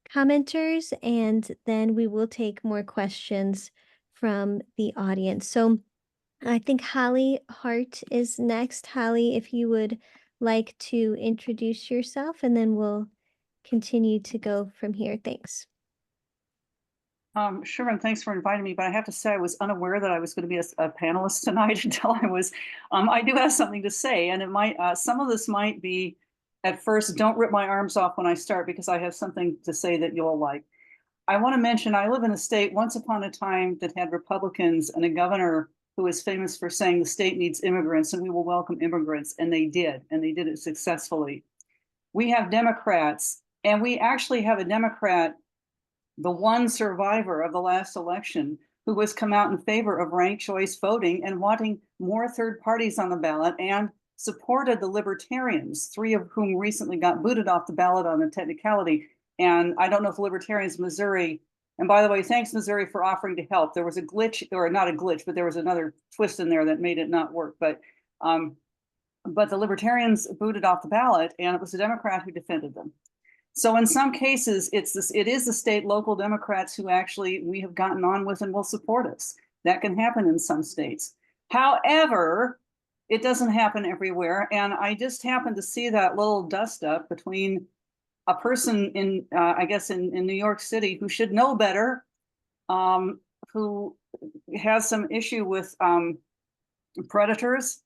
commenters, and then we will take more questions from the audience. So I think Holly Hart is next. Holly, if you would like to introduce yourself, and then we'll continue to go from here. Thanks. Sure, and thanks for inviting me, but I have to say I was unaware that I was going to be a panelist tonight until I was. I do have something to say, and it might, some of this might be, at first, don't rip my arms off when I start, because I have something to say that you'll like. I want to mention, I live in a state once upon a time that had Republicans and a governor who is famous for saying the state needs immigrants and we will welcome immigrants, and they did it successfully. We have Democrats, and we actually have a Democrat, the one survivor of the last election, who has come out in favor of ranked choice voting and wanting more third parties on the ballot, and supported the Libertarians, 3 of whom recently got booted off the ballot on a technicality. And I don't know if Libertarians Missouri, and by the way, thanks Missouri for offering to help. There was a glitch, or not a glitch, but there was another twist in there that made it not work. But the Libertarians booted off the ballot, and it was a Democrat who defended them. So in some cases, it is the state local Democrats who actually we have gotten on with and will support us. That can happen in some states. However, it doesn't happen everywhere. And I just happened to see that little dust up between a person in, I guess in New York City who should know better, who has some issue with predators,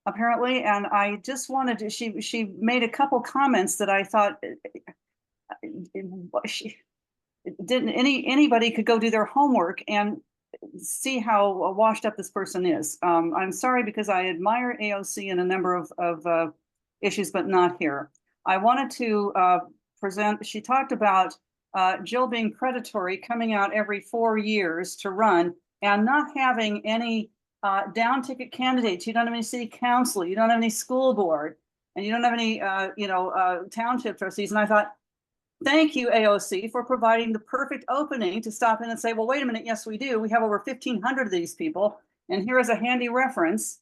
apparently. And I just wanted to, she made a couple comments that I thought, anybody could go do their homework and see how washed up this person is. I'm sorry, because I admire AOC in a number of issues, but not here. I wanted to present, she talked about Jill being predatory, coming out every 4 years to run and not having any down ticket candidates. You don't have any city council, you don't have any school board, and you don't have any township trustees. And I thought, thank you, AOC, for providing the perfect opening to stop in and say, well, wait a minute, yes, we do. We have over 1,500 of these people. And here is a handy reference.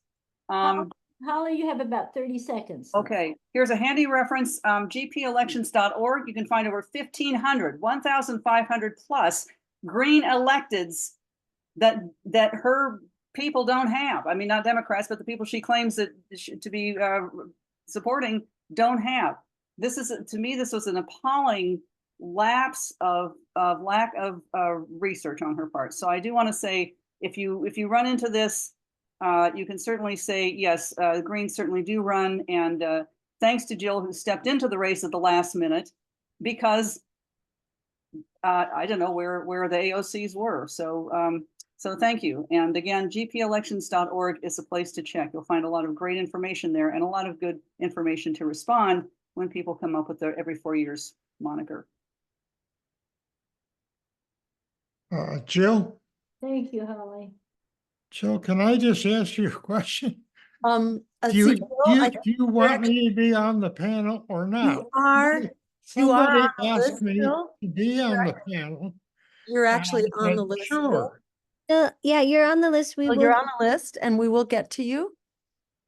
Holly, you have about 30 seconds. Okay, here's a handy reference, gpelections.org. You can find over 1,500 plus green electeds that her people don't have. I mean, not Democrats, but the people she claims that to be supporting don't have. This is, to me, this was an appalling lapse of lack of research on her part. So I do want to say, if you run into this, you can certainly say, yes, the Greens certainly do run. And thanks to Jill, who stepped into the race at the last minute, because I don't know where the AOCs were. So so thank you. And again, gpelections.org is a place to check. You'll find a lot of great information there and a lot of good information to respond when people come up with their every 4 years moniker. Jill? Thank you, Holly. Jill, can I just ask you a question? Do Do you want me to be on the panel or not? Somebody asked me to be on the panel. You're actually on the list. Sure. Yeah, you're on the list. You're on the list and we will get to you.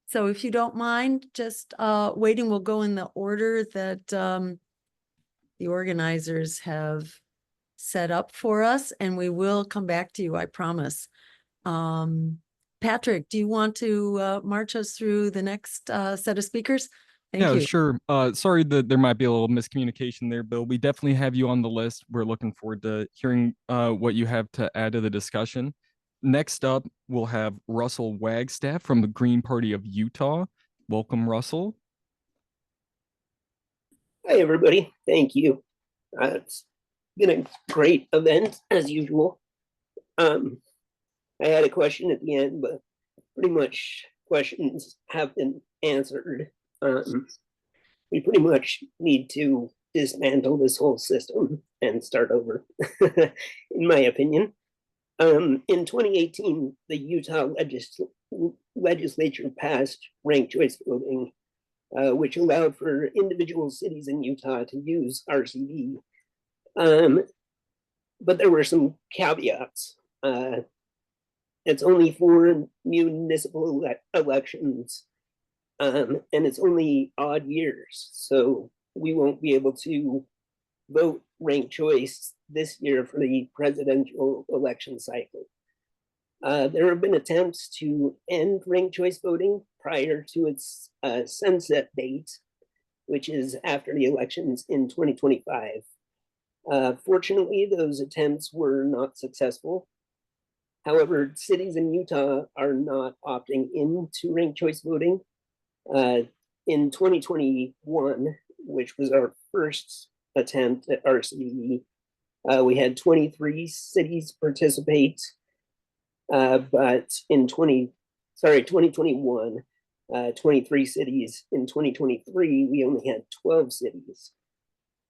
So if you don't mind just waiting, we'll go in the order that the organizers have set up for us, and we will come back to you, I promise. Patrick, do you want to march us through the next set of speakers? Thank you. Yeah, sure. Sorry that there might be a little miscommunication there, Bill. We definitely have you on the list. We're looking forward to hearing what you have to add to the discussion. Next up, we'll have Russell Wagstaff from the Green Party of Utah. Welcome, Russell. Hi, everybody. Thank you. It's been a great event, as usual. I had a question at the end, but pretty much questions have been answered. We pretty much need to dismantle this whole system and start over, in my opinion. In 2018, the Utah legislature passed ranked choice voting, which allowed for individual cities in Utah to use RCV. But there were some caveats. It's only for municipal elections, and it's only odd years. So we won't be able to vote ranked choice this year for the presidential election cycle. There have been attempts to end ranked choice voting prior to its sunset date, which is after the elections in 2025. Fortunately, those attempts were not successful. However, cities in Utah are not opting into ranked choice voting. In 2021, which was our first attempt at RCV, we had 23 cities participate, but in 2021, 23 cities. In 2023, we only had 12 cities.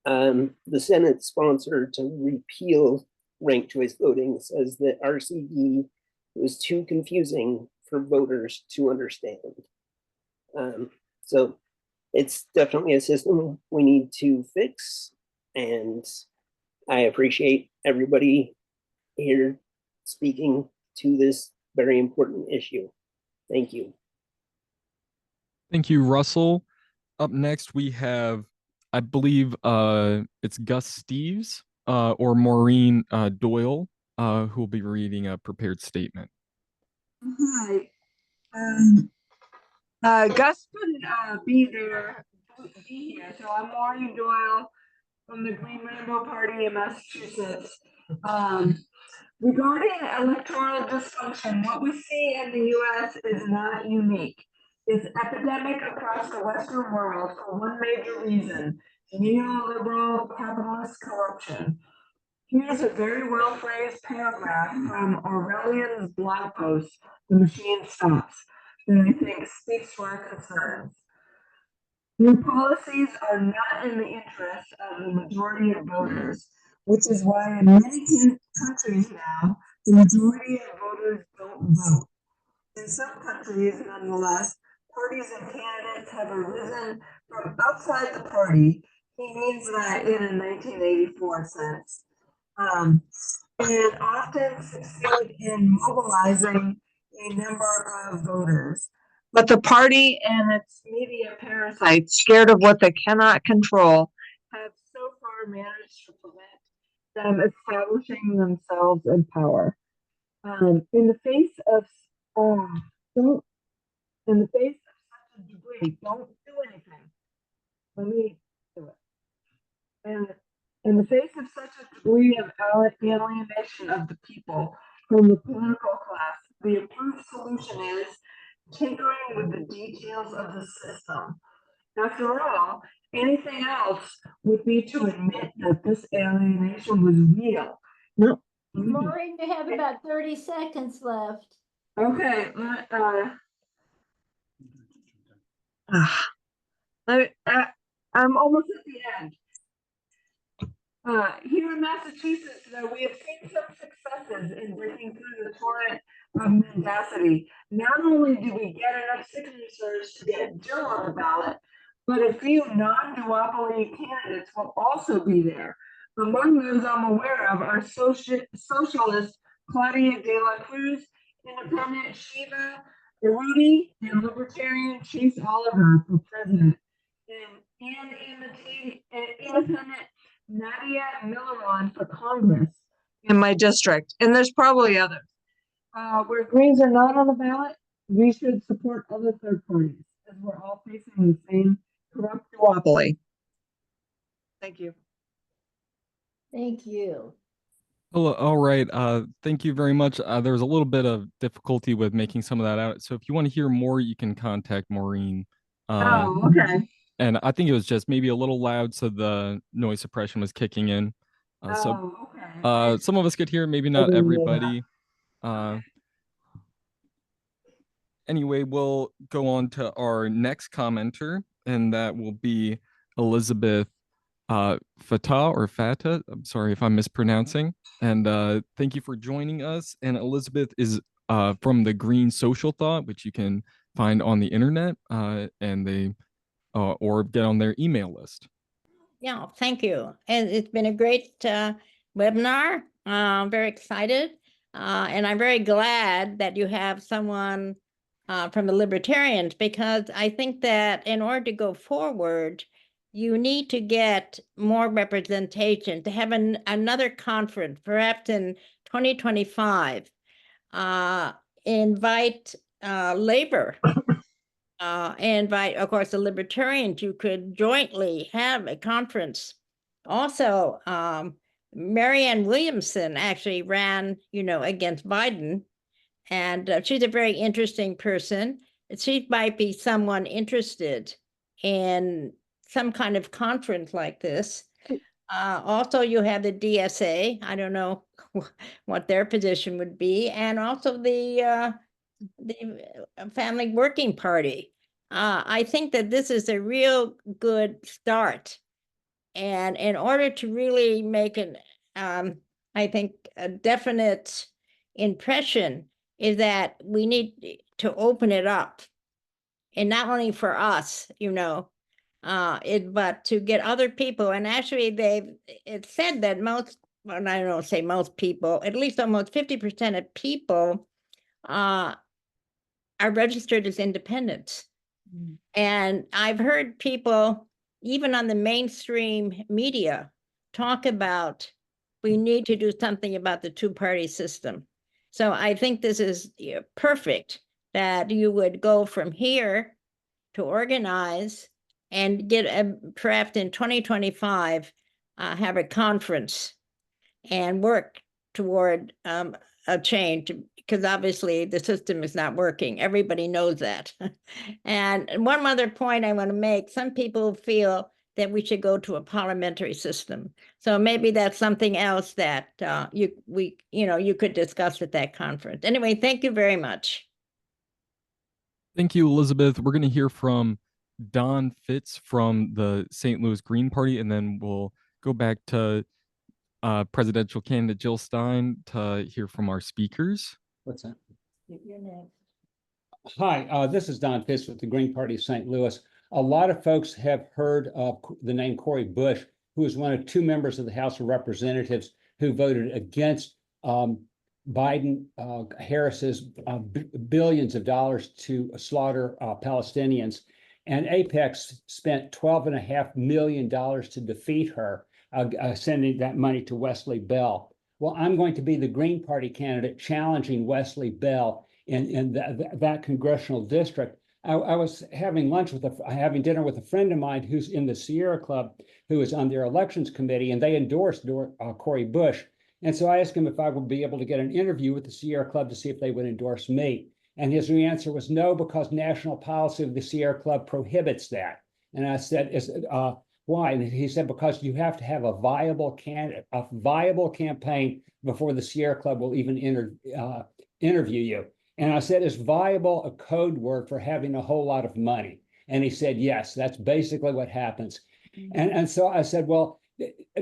The Senate sponsor to repeal ranked choice voting says that RCV was too confusing for voters to understand. So it's definitely a system we need to fix, and I appreciate everybody here speaking to this very important issue. Thank you. Thank you, Russell. Up next, we have, I believe it's Gus Steves or Maureen Doyle, who will be reading a prepared statement. Hi. Gus couldn't be here, so I'm Maureen Doyle from the Green Rainbow Party in Massachusetts. Regarding electoral dysfunction, what we see in the U.S. is not unique. It's epidemic across the Western world for one major reason: neoliberal capitalist corruption. Here's a very well-phrased paragraph from Aurelian's blog post, "The Machine Stops," that I think speaks to our concerns. Your policies are not in the interest of the majority of voters, which is why in many countries now, the majority of voters don't vote. In some countries, nonetheless, parties and candidates have arisen from outside the party. He means that in a 1984 sense. And often succeed in mobilizing a number of voters. But the party and its media parasites, scared of what they cannot control, have so far managed to prevent them establishing themselves in power. In the face of such a degree, don't do anything. Let me do it. And in the face of such a degree of alienation of the people from the political class, the approved solution is tinkering with the details of the system. After all, anything else would be to admit that this alienation was real. No. Maureen, you have about 30 seconds left. Okay. I'm almost at the end. Here in Massachusetts, we have seen some successes in breaking through the torrent of mendacity. Not only do we get enough signatures to get Jill on the ballot, but a few non-duopoly candidates will also be there. Among those I'm aware of are socialist Claudia De La Cruz, independent Shiva Arudi, and libertarian Chase Oliver for president, and independent Nadia Milleron for Congress in my district, and there's probably others. Where Greens are not on the ballot, we should support other third parties, as we're all facing the same corrupt duopoly. Thank you. Thank you. Hello, all right. Thank you very much. There was a little bit of difficulty with making some of that out. So if you want to hear more, you can contact Maureen. Okay. And I think it was just maybe a little loud, so the noise suppression was kicking in. Okay. Some of us could hear, maybe not everybody. Anyway, we'll go on to our next commenter, and that will be Elizabeth Fata. I'm sorry if I'm mispronouncing. And thank you for joining us. And Elizabeth is from the Green Social Thought, which you can find on the internet, and they or get on their email list. Yeah, thank you. And it's been a great webinar. I'm very excited. And I'm very glad that you have someone from the Libertarians, because I think that in order to go forward, you need to get more representation, to have another conference, perhaps in 2025, invite labor. Invite, of course, the libertarians. You could jointly have a conference. Also, Marianne Williamson actually ran, against Biden, and she's a very interesting person. She might be someone interested in some kind of conference like this. Also, you have the DSA. I don't know what their position would be, and also the Family Working Party. I think that this is a real good start. And in order to really make an, I think, a definite impression is that we need to open it up. And not only for us, but to get other people. And actually, it's said that most, well, I don't say most people, at least almost 50% of people are registered as independents. And I've heard people, even on the mainstream media, talk about we need to do something about the two-party system. So I think this is perfect that you would go from here to organize and get perhaps in 2025, have a conference and work toward a change, because obviously the system is not working. Everybody knows that. And one other point I want to make, some people feel that we should go to a parliamentary system. So maybe that's something else that you could discuss at that conference. Anyway, thank you very much. Thank you, Elizabeth. We're going to hear from Don Fitz from the St. Louis Green Party, and then we'll go back to presidential candidate Jill Stein to hear from our speakers. What's that? You're next. Hi, this is Don Fitz with the Green Party of St. Louis. A lot of folks have heard of the name Cori Bush, who is one of two members of the House of Representatives who voted against Biden Harris's billions of dollars to slaughter Palestinians. And Apex spent $12.5 million to defeat her, sending that money to Wesley Bell. Well, I'm going to be the Green Party candidate challenging Wesley Bell in that congressional district. I was having dinner with a friend of mine who's in the Sierra Club, who is on their elections committee, and they endorsed Cori Bush. And so I asked him if I would be able to get an interview with the Sierra Club to see if they would endorse me. And his answer was no, because national policy of the Sierra Club prohibits that. And I said, why? And he said, because you have to have a viable campaign before the Sierra Club will even interview you. And I said, is viable a code word for having a whole lot of money? And he said, yes, that's basically what happens. And so I said, well,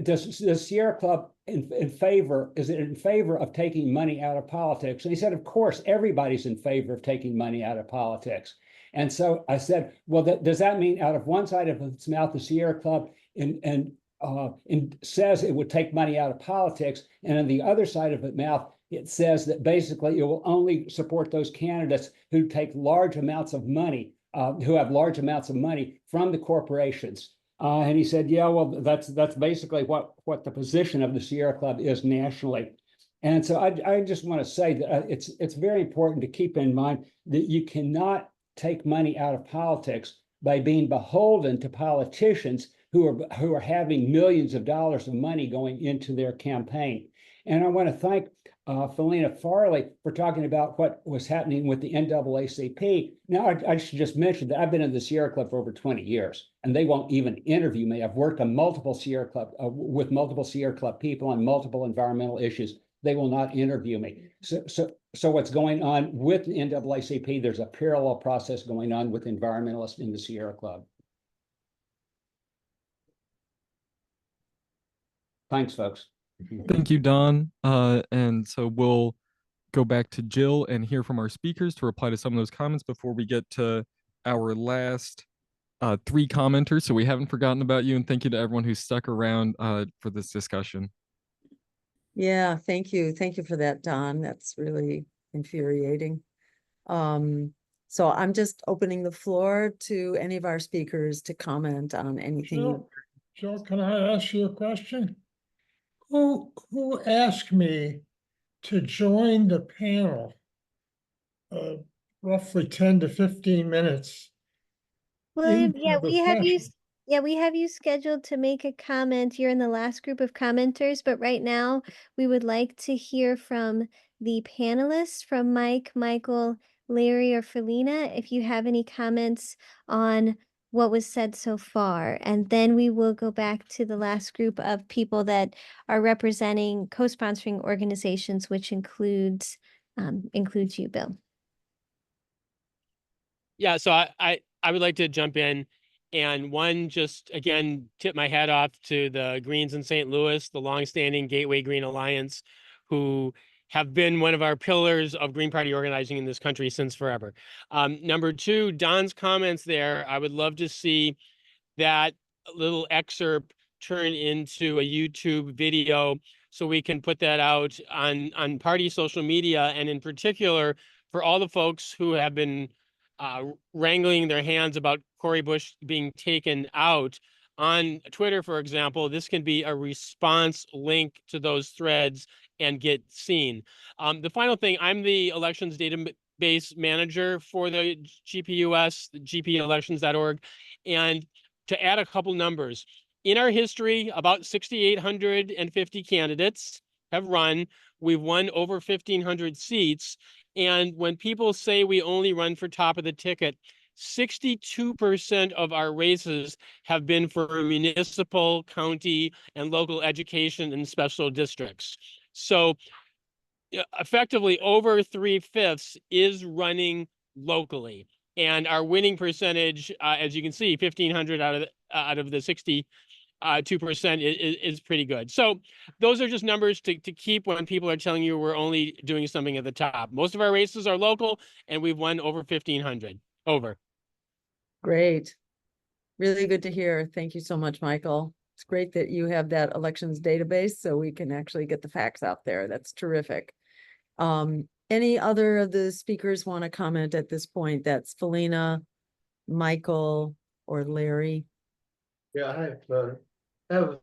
does the Sierra Club is it in favor of taking money out of politics? And he said, of course, everybody's in favor of taking money out of politics. And so I said, well, does that mean out of one side of its mouth, the Sierra Club says it would take money out of politics, and on the other side of its mouth, it says that basically it will only support those candidates who take large amounts of money, who have large amounts of money from the corporations. And he said, yeah, well, that's basically what the position of the Sierra Club is nationally. And so I just want to say that it's very important to keep in mind that you cannot take money out of politics by being beholden to politicians who are having millions of dollars of money going into their campaign. And I want to thank Philena Farley for talking about what was happening with the NAACP. Now, I should just mention that I've been in the Sierra Club for over 20 years, and they won't even interview me. I've worked on multiple Sierra Club with multiple Sierra Club people on multiple environmental issues. They will not interview me. So what's going on with the NAACP? There's a parallel process going on with environmentalists in the Sierra Club. Thanks, folks. Thank you, Don. And so we'll go back to Jill and hear from our speakers to reply to some of those comments before we get to our last three commenters. So we haven't forgotten about you, and thank you to everyone who stuck around for this discussion. Yeah, thank you. Thank you for that, Don. That's really infuriating. So I'm just opening the floor to any of our speakers to comment on anything. Jill, can I ask you a question? Who asked me to join the panel roughly 10 to 15 minutes. William, into the we have you scheduled to make a comment. You're in the last group of commenters, but right now we would like to hear from the panelists, from Mike, Michael, Larry, or Philena, if you have any comments on what was said so far. And then we will go back to the last group of people that are representing co-sponsoring organizations, which includes you, Bill. Yeah, so I would like to jump in and just again tip my hat off to the Greens in St. Louis, the longstanding Gateway Green Alliance, who have been one of our pillars of Green Party organizing in this country since forever. Number two, Don's comments there, I would love to see that little excerpt turn into a YouTube video so we can put that out on party social media, and in particular for all the folks who have been wrangling their hands about Cori Bush being taken out on Twitter, for example. This can be a response link to those threads and get seen. The final thing, I'm the elections database manager for the GPUS, gpelections.org, and to add a couple numbers, in our history, about 6,850 candidates have run. We've won over 1,500 seats. And when people say we only run for top of the ticket, 62% of our races have been for municipal, county, and local education and special districts. So effectively over 3/5 is running locally. And our winning percentage, as you can see, 1,500 out of the 62% is pretty good. So those are just numbers to keep when people are telling you we're only doing something at the top. Most of our races are local, and we've won over 1,500. Over. Great. Really good to hear. Thank you so much, Michael. It's great that you have that elections database so we can actually get the facts out there. That's terrific. Any other of the speakers want to comment at this point? That's Philena, Michael, or Larry. Yeah, I have a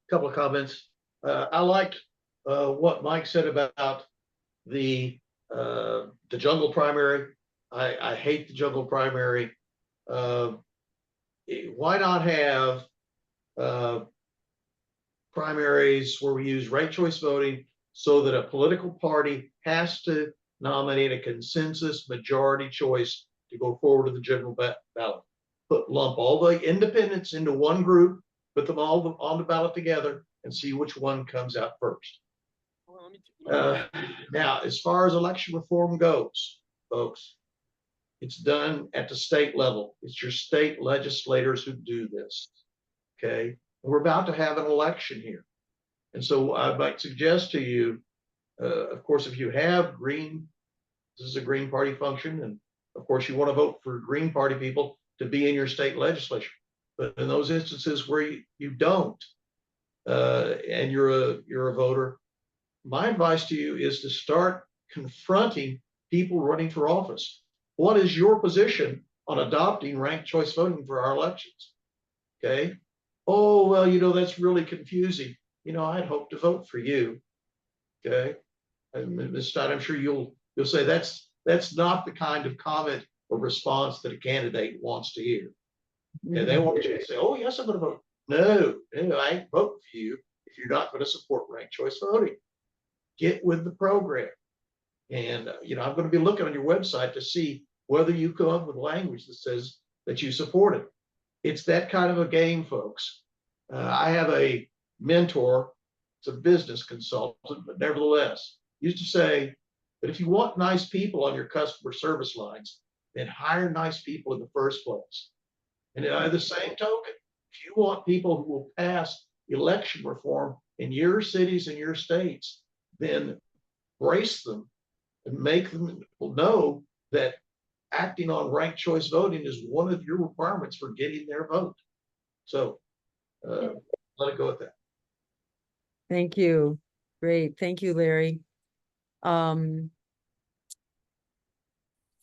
couple of comments. I liked what Mike said about the jungle primary. I hate the jungle primary. Why not have primaries where we use ranked choice voting so that a political party has to nominate a consensus majority choice to go forward to the general ballot? Lump all the independents into one group, put them all on the ballot together, and see which one comes out first. Now, as far as election reform goes, folks, it's done at the state level. It's your state legislators who do this. Okay, we're about to have an election here, and so I might suggest to you, of course, if you have Green, this is a Green Party function, and of course you want to vote for Green Party people to be in your state legislature. But in those instances where you don't, and you're a voter, my advice to you is to start confronting people running for office. What is your position on adopting ranked choice voting for our elections? Okay. Oh, well, that's really confusing. I'd hope to vote for you. Okay. And Ms. Stein, I'm sure you'll say that's not the kind of comment or response that a candidate wants to hear. And they want you to say, oh, yes, I'm going to vote. No, I ain't voting for you if you're not going to support ranked choice voting. Get with the program. And, I'm going to be looking on your website to see whether you come up with language that says that you support it. It's that kind of a game, folks. I have a mentor, it's a business consultant, but nevertheless, used to say that if you want nice people on your customer service lines, then hire nice people in the first place. And by the same token, if you want people who will pass election reform in your cities and your states, then brace them and make them know that acting on ranked choice voting is one of your requirements for getting their vote. So let it go at that. Thank you. Great. Thank you, Larry.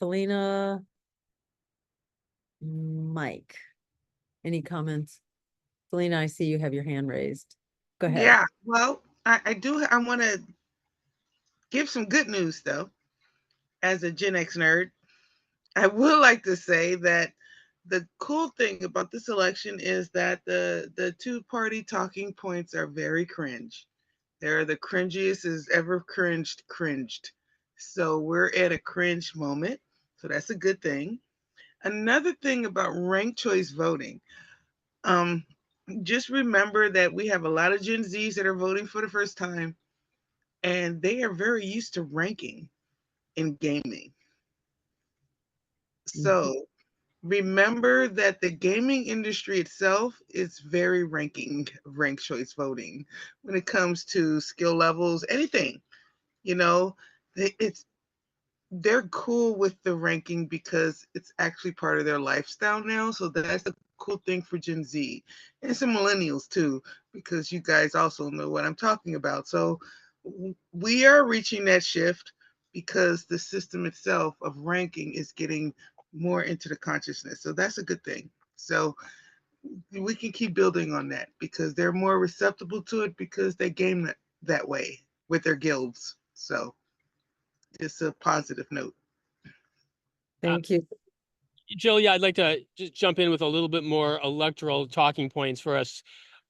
Philena, Mike, any comments? Philena, I see you have your hand raised. Go ahead. Yeah, well, I want to give some good news though. as a Gen X nerd, I would like to say that the cool thing about this election is that the two-party talking points are very cringe. They're the cringiest as ever cringed. So we're at a cringe moment. So that's a good thing. Another thing about ranked choice voting, just remember that we have a lot of Gen Zs that are voting for the first time, and they are very used to ranking in gaming. So remember that the gaming industry itself is very ranked choice voting when it comes to skill levels, anything. You know, they're cool with the ranking because it's actually part of their lifestyle now. So that's the cool thing for Gen Z and some millennials too, because you guys also know what I'm talking about. So we are reaching that shift because the system itself of ranking is getting more into the consciousness. So that's a good thing. So we can keep building on that because they're more receptible to it because they game that way with their guilds. So it's a positive note. Thank you. Jill, yeah, I'd like to just jump in with a little bit more electoral talking points for us.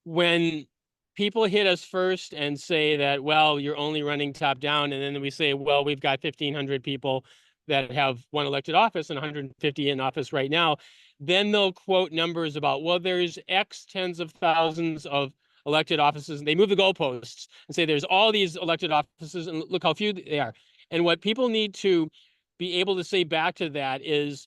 When people hit us first and say that, well, you're only running top down, and then we say, well, we've got 1,500 people that have one elected office and 150 in office right now, then they'll quote numbers about, well, there's X tens of thousands of elected offices, and they move the goalposts and say there's all these elected offices, and look how few they are. And what people need to be able to say back to that is,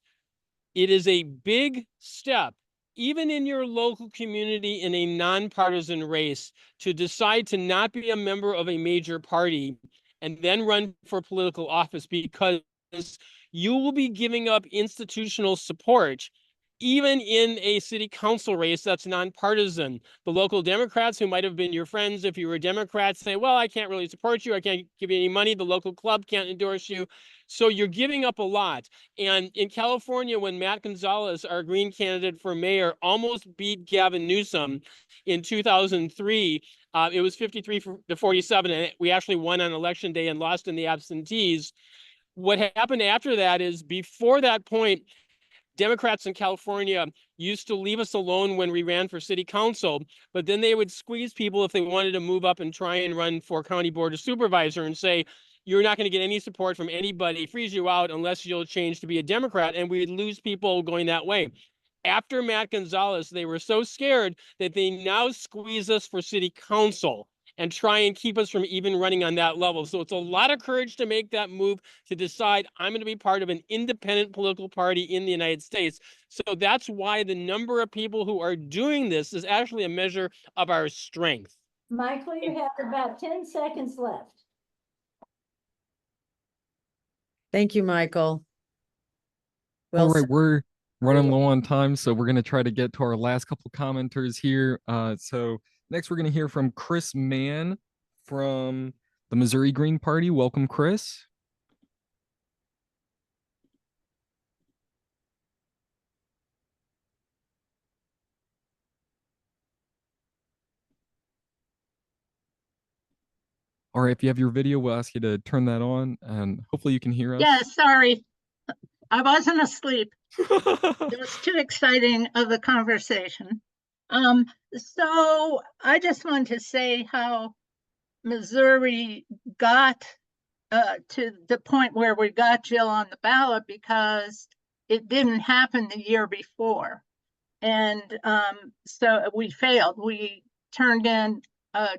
it is a big step, even in your local community in a nonpartisan race, to decide to not be a member of a major party and then run for political office, because you will be giving up institutional support even in a city council race that's nonpartisan. The local Democrats who might have been your friends if you were a Democrat say, well, I can't really support you, I can't give you any money, the local club can't endorse you. So you're giving up a lot. And in California, when Matt Gonzalez, our Green candidate for mayor, almost beat Gavin Newsom in 2003, it was 53 to 47, and we actually won on election day and lost in the absentees. What happened after that is, before that point, Democrats in California used to leave us alone when we ran for city council, but then they would squeeze people if they wanted to move up and try and run for county board of supervisor and say, you're not going to get any support from anybody, freeze you out unless you'll change to be a Democrat, and we'd lose people going that way. After Matt Gonzalez, they were so scared that they now squeeze us for city council and try and keep us from even running on that level. So it's a lot of courage to make that move, to decide I'm going to be part of an independent political party in the United States. So that's why the number of people who are doing this is actually a measure of our strength. Michael, you have about 10 seconds left. Thank you, Michael. All right, we're running low on time, so we're going to try to get to our last couple commenters here. So next, we're going to hear from Chris Mann from the Missouri Green Party. Welcome, Chris. All right, if you have your video, we'll ask you to turn that on, and hopefully you can hear us. Yeah, sorry. I wasn't asleep. It was too exciting of a conversation. So I just wanted to say how Missouri got to the point where we got Jill on the ballot, because it didn't happen the year before. And so we failed. We turned in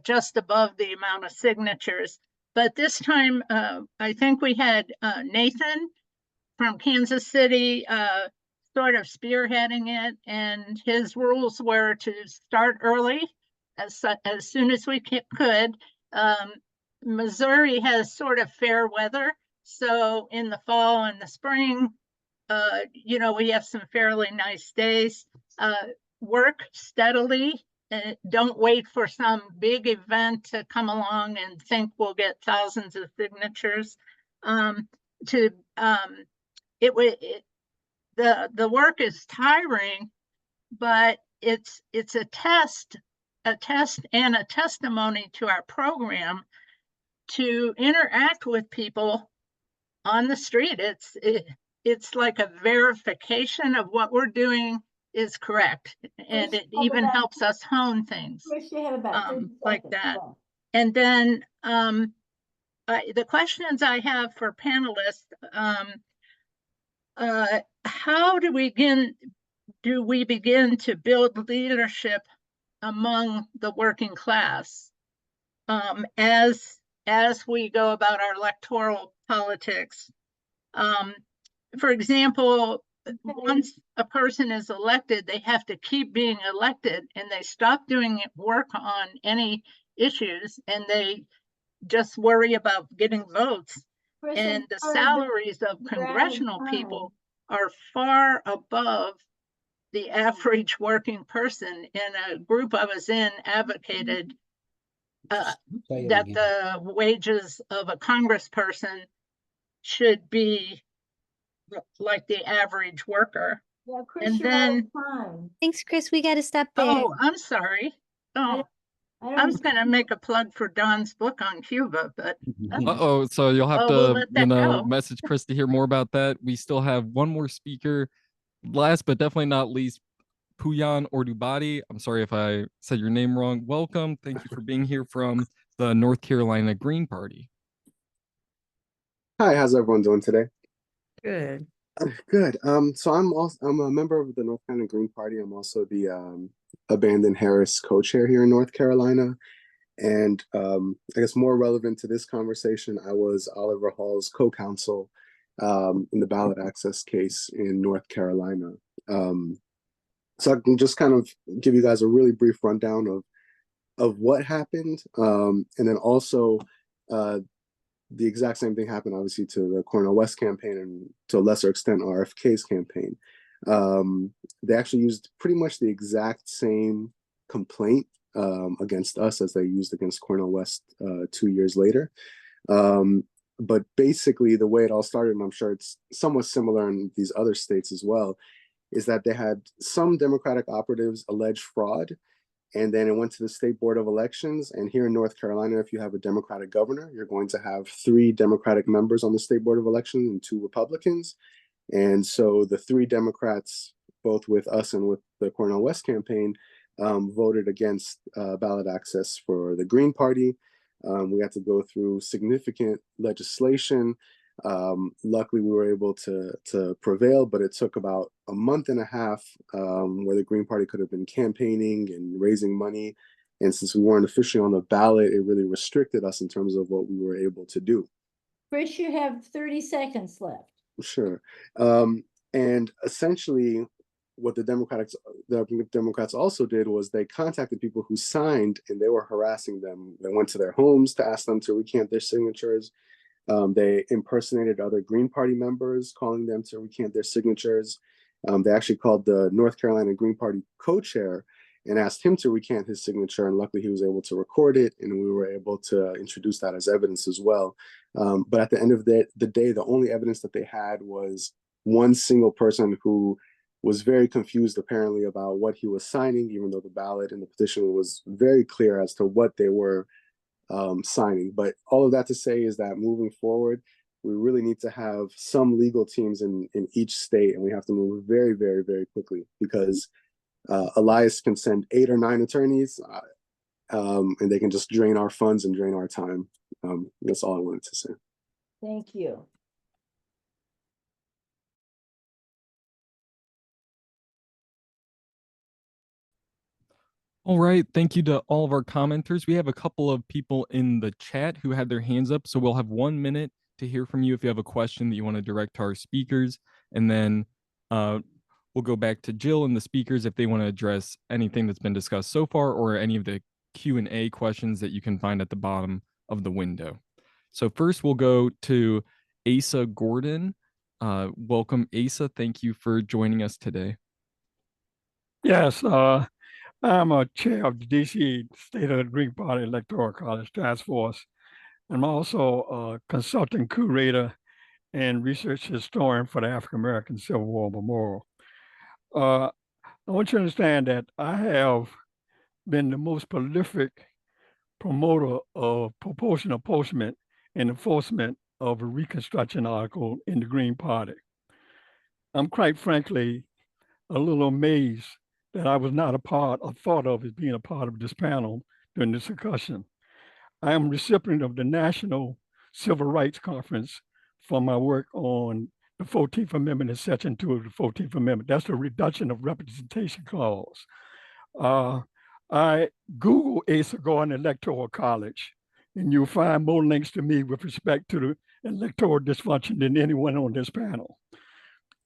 just above the amount of signatures. But this time, I think we had Nathan from Kansas City sort of spearheading it, and his rules were to start early, as soon as we could. Missouri has sort of fair weather, so in the fall and the spring, you know, we have some fairly nice days. Work steadily. Don't wait for some big event to come along and think we'll get thousands of signatures. The work is tiring, but it's a test and a testimony to our program to interact with people on the street. It's like a verification of what we're doing is correct, and it even helps us hone things Chris, you have about 30 like seconds that. left. And then the questions I have for panelists, how do we begin to build leadership among the working class as we go about our electoral politics? For example, once a person is elected, they have to keep being elected, and they stop doing work on any issues, and they just worry about getting votes. Chris, And the I'm sorry, salaries of but you're out of congressional time. people are far above the average working person. And a group I was in advocated that the wages of a congressperson should be like the average worker. Yeah, Chris, And you're out of then, time. Thanks, Chris. We got to stop there. oh, I'm sorry. Oh, I was going to make a plug for Don's book on Cuba, but Uh-oh, so you'll have we'll to, let that go. message Chris to hear more about that. We still have one more speaker. Last but definitely not least, Puyan Ordubadi. I'm sorry if I said your name wrong. Welcome. Thank you for being here from the North Carolina Green Party. Hi, how's everyone doing today? Good. Good. So I'm a member of the North Carolina Green Party. I'm also the Abandon Harris co-chair here in North Carolina. And I guess more relevant to this conversation, I was Oliver Hall's co-counsel in the ballot access case in North Carolina. So I can just kind of give you guys a really brief rundown of what happened, and then also the exact same thing happened, obviously, to the Cornel West campaign and to a lesser extent RFK's campaign. They actually used pretty much the exact same complaint against us as they used against Cornel West 2 years later. But basically, the way it all started, and I'm sure it's somewhat similar in these other states as well, is that they had some Democratic operatives allege fraud, and then it went to the State Board of Elections. And here in North Carolina, if you have a Democratic governor, you're going to have 3 Democratic members on the State Board of Elections and 2 Republicans. And so the 3 Democrats, both with us and with the Cornel West campaign, voted against ballot access for the Green Party. We had to go through significant legislation. Luckily, we were able to prevail, but it took about a month and a half where the Green Party could have been campaigning and raising money. And since we weren't officially on the ballot, it really restricted us in terms of what we were able to do. Chris, you have 30 seconds left. Sure. And essentially, what the Democrats also did was they contacted people who signed, and they were harassing them. They went to their homes to ask them to recant their signatures. They impersonated other Green Party members, calling them to recant their signatures. They actually called the North Carolina Green Party co-chair and asked him to recant his signature. And luckily, he was able to record it, and we were able to introduce that as evidence as well. But at the end of the day, the only evidence that they had was one single person who was very confused, apparently, about what he was signing, even though the ballot and the petition was very clear as to what they were signing. But all of that to say is that moving forward, we really need to have some legal teams in each state, and we have to move very, very, very quickly, because Elias can send 8 or 9 attorneys, and they can just drain our funds and drain our time. That's all I wanted to say. Thank you. All right, thank you to all of our commenters. We have a couple of people in the chat who had their hands up, so we'll have 1 minute to hear from you if you have a question that you want to direct to our speakers, and then we'll go back to Jill and the speakers if they want to address anything that's been discussed so far or any of the Q&A questions that you can find at the bottom of the window. So first we'll go to Asa Gordon. Welcome, Asa. Thank you for joining us today. Yes, I'm a chair of the DC State of the Green Party Electoral College Task Force. I'm also a consulting curator and research historian for the African American Civil War Memorial. I want you to understand that I have been the most prolific promoter of proportional apportionment and enforcement of a Reconstruction article in the Green Party. I'm quite frankly a little amazed that I was not a part or thought of as being a part of this panel during this discussion. I am recipient of the National Civil Rights Conference for my work on the 14th Amendment and Section 2 of the 14th Amendment. That's the reduction of representation clause. I Google Asa Gordon Electoral College, and you'll find more links to me with respect to the electoral dysfunction than anyone on this panel.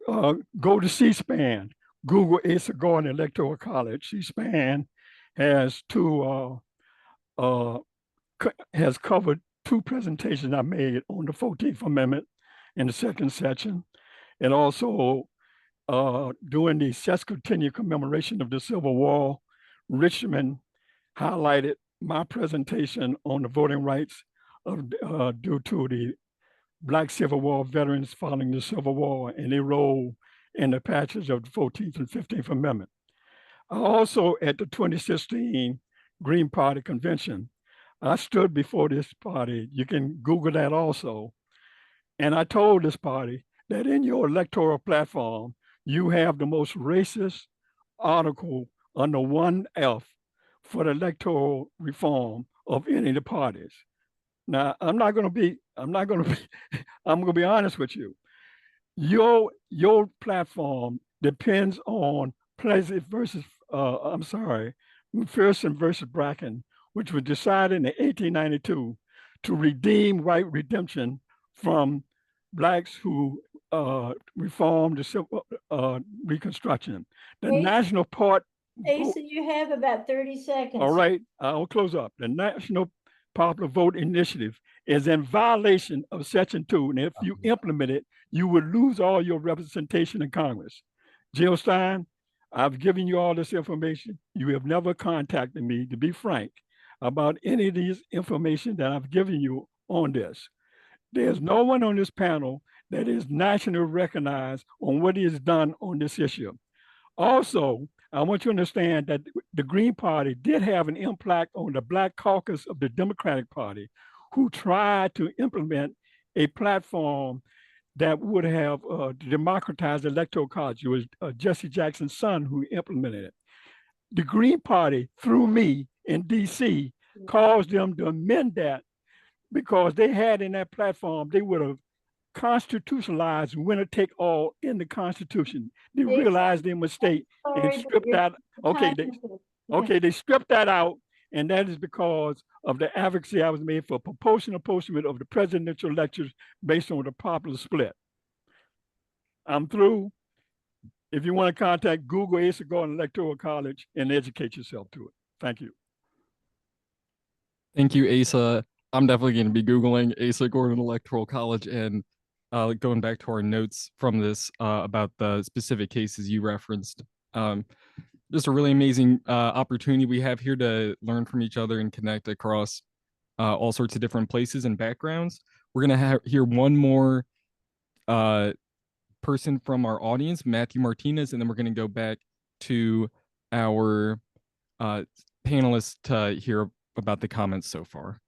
Go to C-SPAN, Google Asa Gordon Electoral College. C-SPAN has has covered two presentations I made on the 14th Amendment in the second section, and also during the sesquicentennial commemoration of the Civil War, Richmond highlighted my presentation on the voting rights due to the Black Civil War veterans following the Civil War and their role in the passage of the 14th and 15th Amendment. Also at the 2016 Green Party Convention, I stood before this party, you can Google that also, and I told this party that in your electoral platform, you have the most racist article under 1F for the electoral reform of any of the parties. Now, I'm going to be honest with you. Your platform depends on Pleasant versus, McPherson versus Bracken, which was decided in 1892 to redeem right redemption from Blacks who reformed the civil Reconstruction. The National Part. Asa, you have about 30 seconds. All right, I'll close up. The National Popular Vote Initiative is in violation of Section 2, and if you implement it, you would lose all your representation in Congress. Jill Stein, I've given you all this information. You have never contacted me, to be frank, about any of these information that I've given you on this. There's no one on this panel that is nationally recognized on what is done on this issue. Also, I want you to understand that the Green Party did have an impact on the Black caucus of the Democratic Party, who tried to implement a platform that would have democratized the Electoral College. It was Jesse Jackson's son who implemented it. The Green Party, through me in DC, caused them to amend that because they had in that platform, they would have constitutionalized winner take all in the Constitution. They realized their mistake and stripped that. They stripped that out, and that is because of the advocacy I was made for proportional apportionment of the presidential elections based on the popular split. I'm through. If you want to contact Google Asa Gordon Electoral College and educate yourself to it. Thank you. Thank you, Asa. I'm definitely going to be Googling Asa Gordon Electoral College and going back to our notes from this about the specific cases you referenced. Just a really amazing opportunity we have here to learn from each other and connect across all sorts of different places and backgrounds. We're going to hear one more person from our audience, Matthew Martinez, and then we're going to go back to our panelists to hear about the comments so far.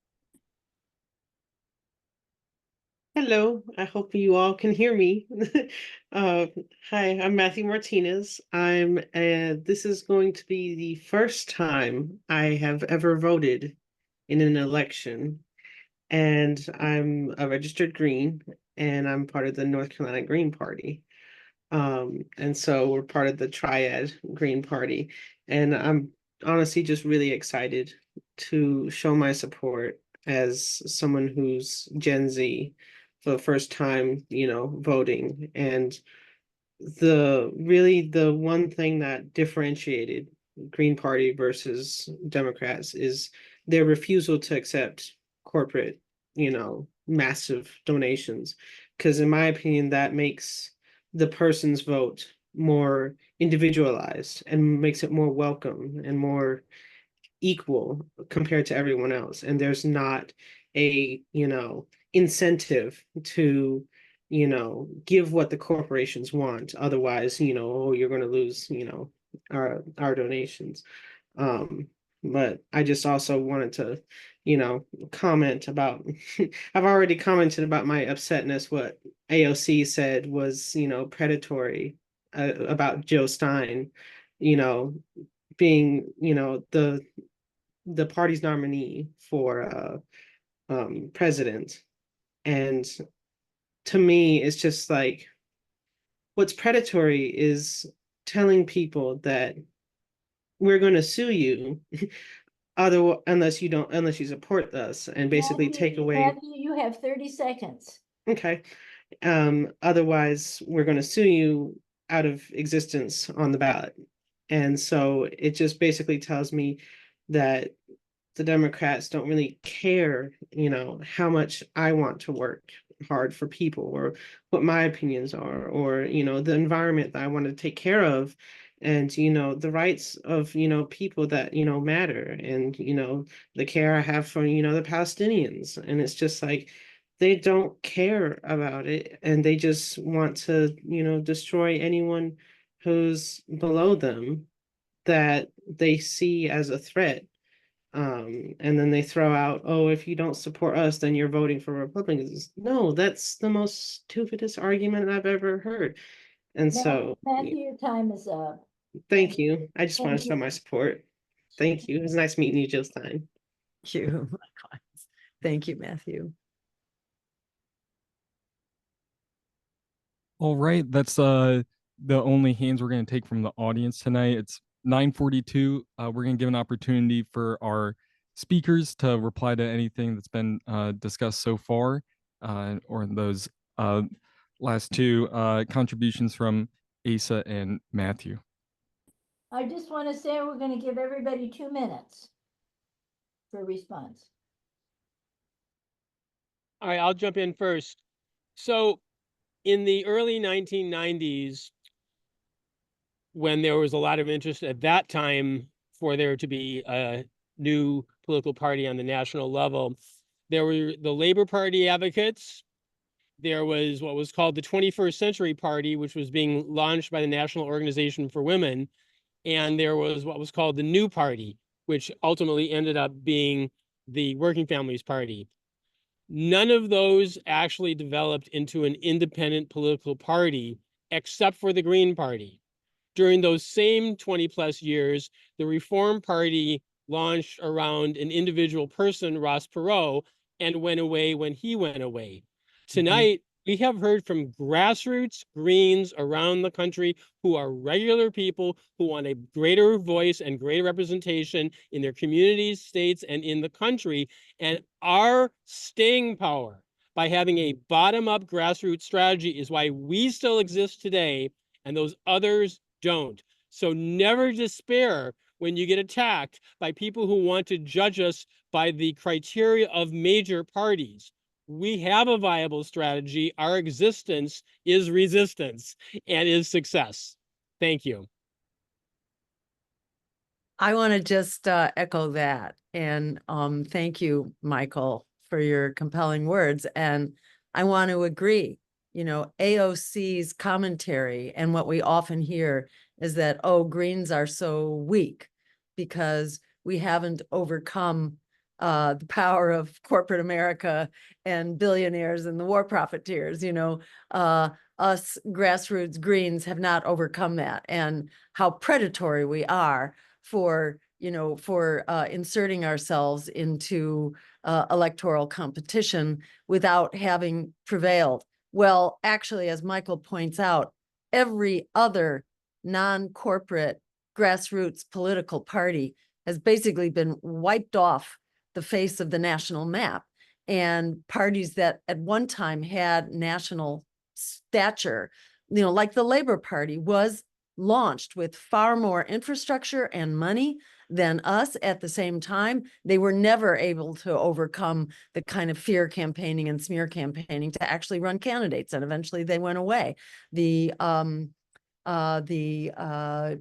Hello, I hope you all can hear me. Hi, I'm Matthew Martinez. This is going to be the first time I have ever voted in an election, and I'm a registered Green, and I'm part of the North Carolina Green Party. And so we're part of the Triad Green Party, and I'm honestly just really excited to show my support as someone who's Gen Z for the first time, voting. And the one thing that differentiated Green Party versus Democrats is their refusal to accept corporate, massive donations. Because in my opinion, that makes the person's vote more individualized and makes it more welcome and more equal compared to everyone else. And there's not a, incentive to, give what the corporations want. Otherwise, you're going to lose, our donations. but I just also wanted to, comment about, I've already commented about my upsetness, what AOC said was, predatory about Joe Stein, being, the party's nominee for president. And to me, it's just like, what's predatory is telling people that we're going to sue you unless you support us, and basically take away. Matthew, you have 30 seconds. Okay. Otherwise we're going to sue you out of existence on the ballot. And so it just basically tells me that the Democrats don't really care, how much I want to work hard for people, or what my opinions are, or, the environment that I want to take care of, and, the rights of, people that, matter, and, the care I have for, the Palestinians. And it's just like, they don't care about it, and they just want to, destroy anyone who's below them that they see as a threat. And then they throw out, oh, if you don't support us, then you're voting for Republicans. No, that's the most stupidest argument I've ever heard. And so, Matthew, your time is up. thank you. I just want to show my support. Thank you. It was nice meeting you, Jill Stein. Thank you. Thank you, Matthew. All right, that's the only hands we're going to take from the audience tonight. It's 9:42. We're going to give an opportunity for our speakers to reply to anything that's been discussed so far, or those last two contributions from Asa and Matthew. I just want to say we're going to give everybody 2 minutes for response. All right, I'll jump in first. So in the early 1990s, when there was a lot of interest at that time for there to be a new political party on the national level, there were the Labor Party advocates. There was what was called the 21st Century Party, which was being launched by the National Organization for Women. And there was what was called the New Party, which ultimately ended up being the Working Families Party. None of those actually developed into an independent political party, except for the Green Party. During those same 20 plus years, the Reform Party launched around an individual person, Ross Perot, and went away when he went away. Tonight, we have heard from grassroots Greens around the country who are regular people who want a greater voice and greater representation in their communities, states, and in the country. And our staying power by having a bottom-up grassroots strategy is why we still exist today and those others don't. So never despair when you get attacked by people who want to judge us by the criteria of major parties. We have a viable strategy. Our existence is resistance and is success. Thank you. I want to just echo that. And thank you, Michael, for your compelling words. And I want to agree, AOC's commentary and what we often hear is that, oh, Greens are so weak because we haven't overcome the power of corporate America and billionaires and the war profiteers. Us grassroots Greens have not overcome that, and how predatory we are for inserting ourselves into electoral competition without having prevailed. Well, actually, as Michael points out, every other non-corporate grassroots political party has basically been wiped off the face of the national map. And parties that at one time had national stature, like the Labor Party, was launched with far more infrastructure and money than us. At the same time, they were never able to overcome the kind of fear campaigning and smear campaigning to actually run candidates, and eventually they went away. The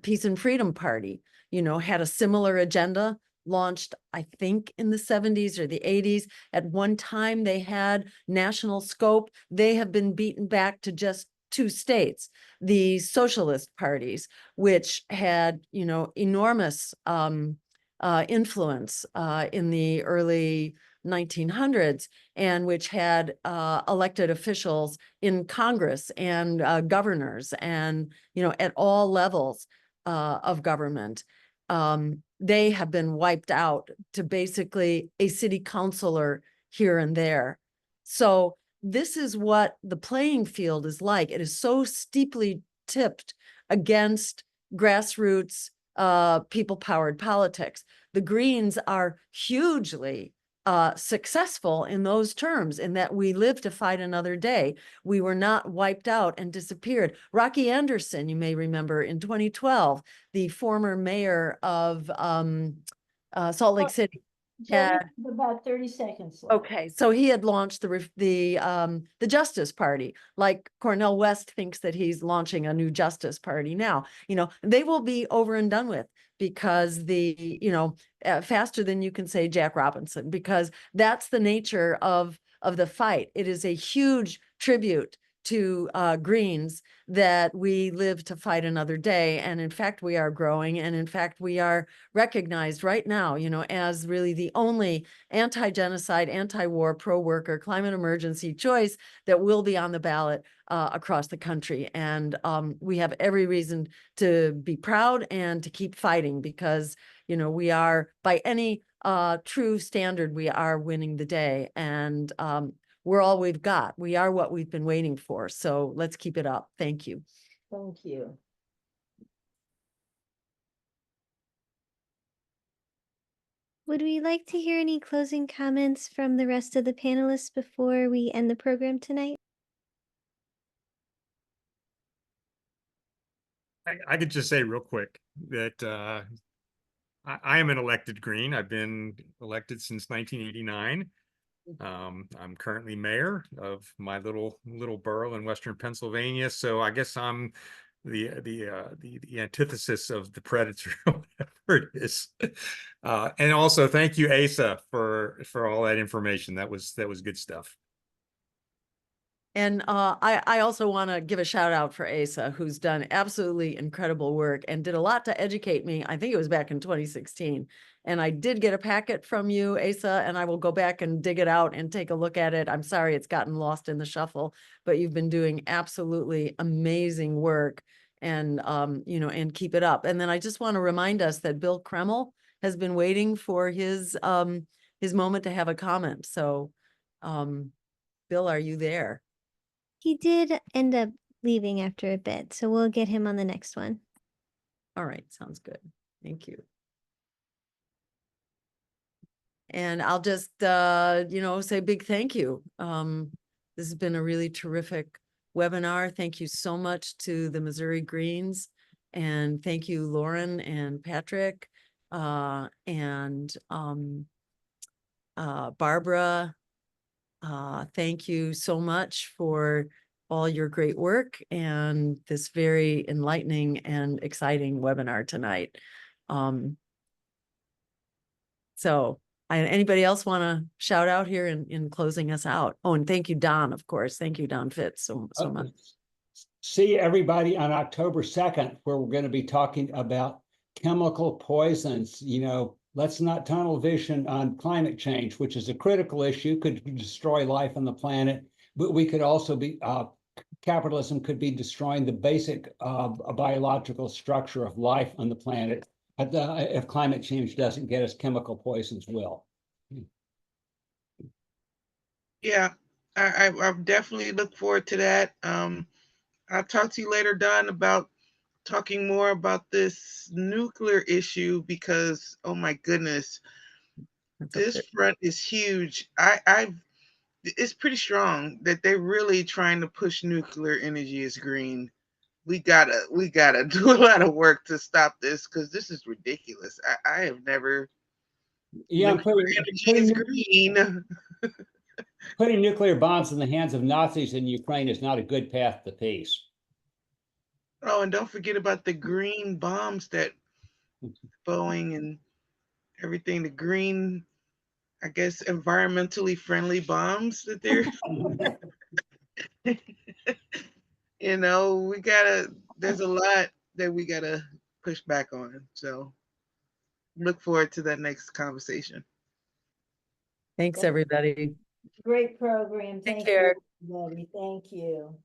Peace and Freedom Party, had a similar agenda, launched, I think, in the 70s or the 80s. At one time, they had national scope. They have been beaten back to just 2 states. The socialist parties, which had, enormous influence in the early 1900s, and which had elected officials in Congress and governors and, at all levels of government. They have been wiped out to basically a city councilor here and there. So this is what the playing field is like. It is so steeply tipped against grassroots, people-powered politics. The Greens are hugely successful in those terms, in that we live to fight another day. We were not wiped out and disappeared. Rocky Anderson, you may remember, in 2012, the former mayor of Salt Lake City, Jenny, about 30 seconds left. okay, so he had launched the Justice Party, like Cornel West thinks that he's launching a new Justice Party now. They will be over and done with, because faster than you can say Jack Robinson, because that's the nature of the fight. It is a huge tribute to Greens that we live to fight another day. And in fact, we are growing. And in fact, we are recognized right now, as really the only anti-genocide, anti-war, pro-worker, climate emergency choice that will be on the ballot across the country. And we have every reason to be proud and to keep fighting, because, we are, by any true standard, we are winning the day. And we're all we've got. We are what we've been waiting for. So let's keep it up. Thank you. Thank you. Would we like to hear any closing comments from the rest of the panelists before we end the program tonight? I could just say real quick that I am an elected Green. I've been elected since 1989. I'm currently mayor of my little borough in Western Pennsylvania. So I guess I'm the antithesis of the predator, whatever it is. And also thank you, Asa, for all that information. That was good stuff. And I also want to give a shout out for Asa, who's done absolutely incredible work and did a lot to educate me. I think it was back in 2016. And I did get a packet from you, Asa, and I will go back and dig it out and take a look at it. I'm sorry it's gotten lost in the shuffle, but you've been doing absolutely amazing work, and and keep it up. And then I just want to remind us that Bill Kreml has been waiting for his moment to have a comment. So Bill, are you there? He did end up leaving after a bit, so we'll get him on the next one. All right, sounds good. Thank you. And I'll just, say a big thank you. This has been a really terrific webinar. Thank you so much to the Missouri Greens, and thank you, Lauren and Patrick, and Barbara. Thank you so much for all your great work and this very enlightening and exciting webinar tonight. So anybody else want to shout out here in closing us out? Oh, and thank you, Don, of course. Thank you, Don Fitz, so much. See everybody on October 2nd, where we're going to be talking about chemical poisons. Let's not tunnel vision on climate change, which is a critical issue, could destroy life on the planet. But we could also be, capitalism could be destroying the basic biological structure of life on the planet. If climate change doesn't get us, chemical poisons will. Yeah, I definitely look forward to that. I'll talk to you later, Don, about talking more about this nuclear issue, because oh my goodness, this front is huge. It's pretty strong that they're really trying to push nuclear energy as green. We gotta do a lot of work to stop this, because this is ridiculous. I have never. Yeah, energy is green. Putting nuclear bombs in the hands of Nazis in Ukraine is not a good path to peace. Oh, and don't forget about the green bombs that Boeing and everything, the green, I guess, environmentally friendly bombs that they're, there's a lot that we gotta push back on. So look forward to that next conversation. Thanks, everybody. Great program. Take Thank care. you, everybody. Thank you.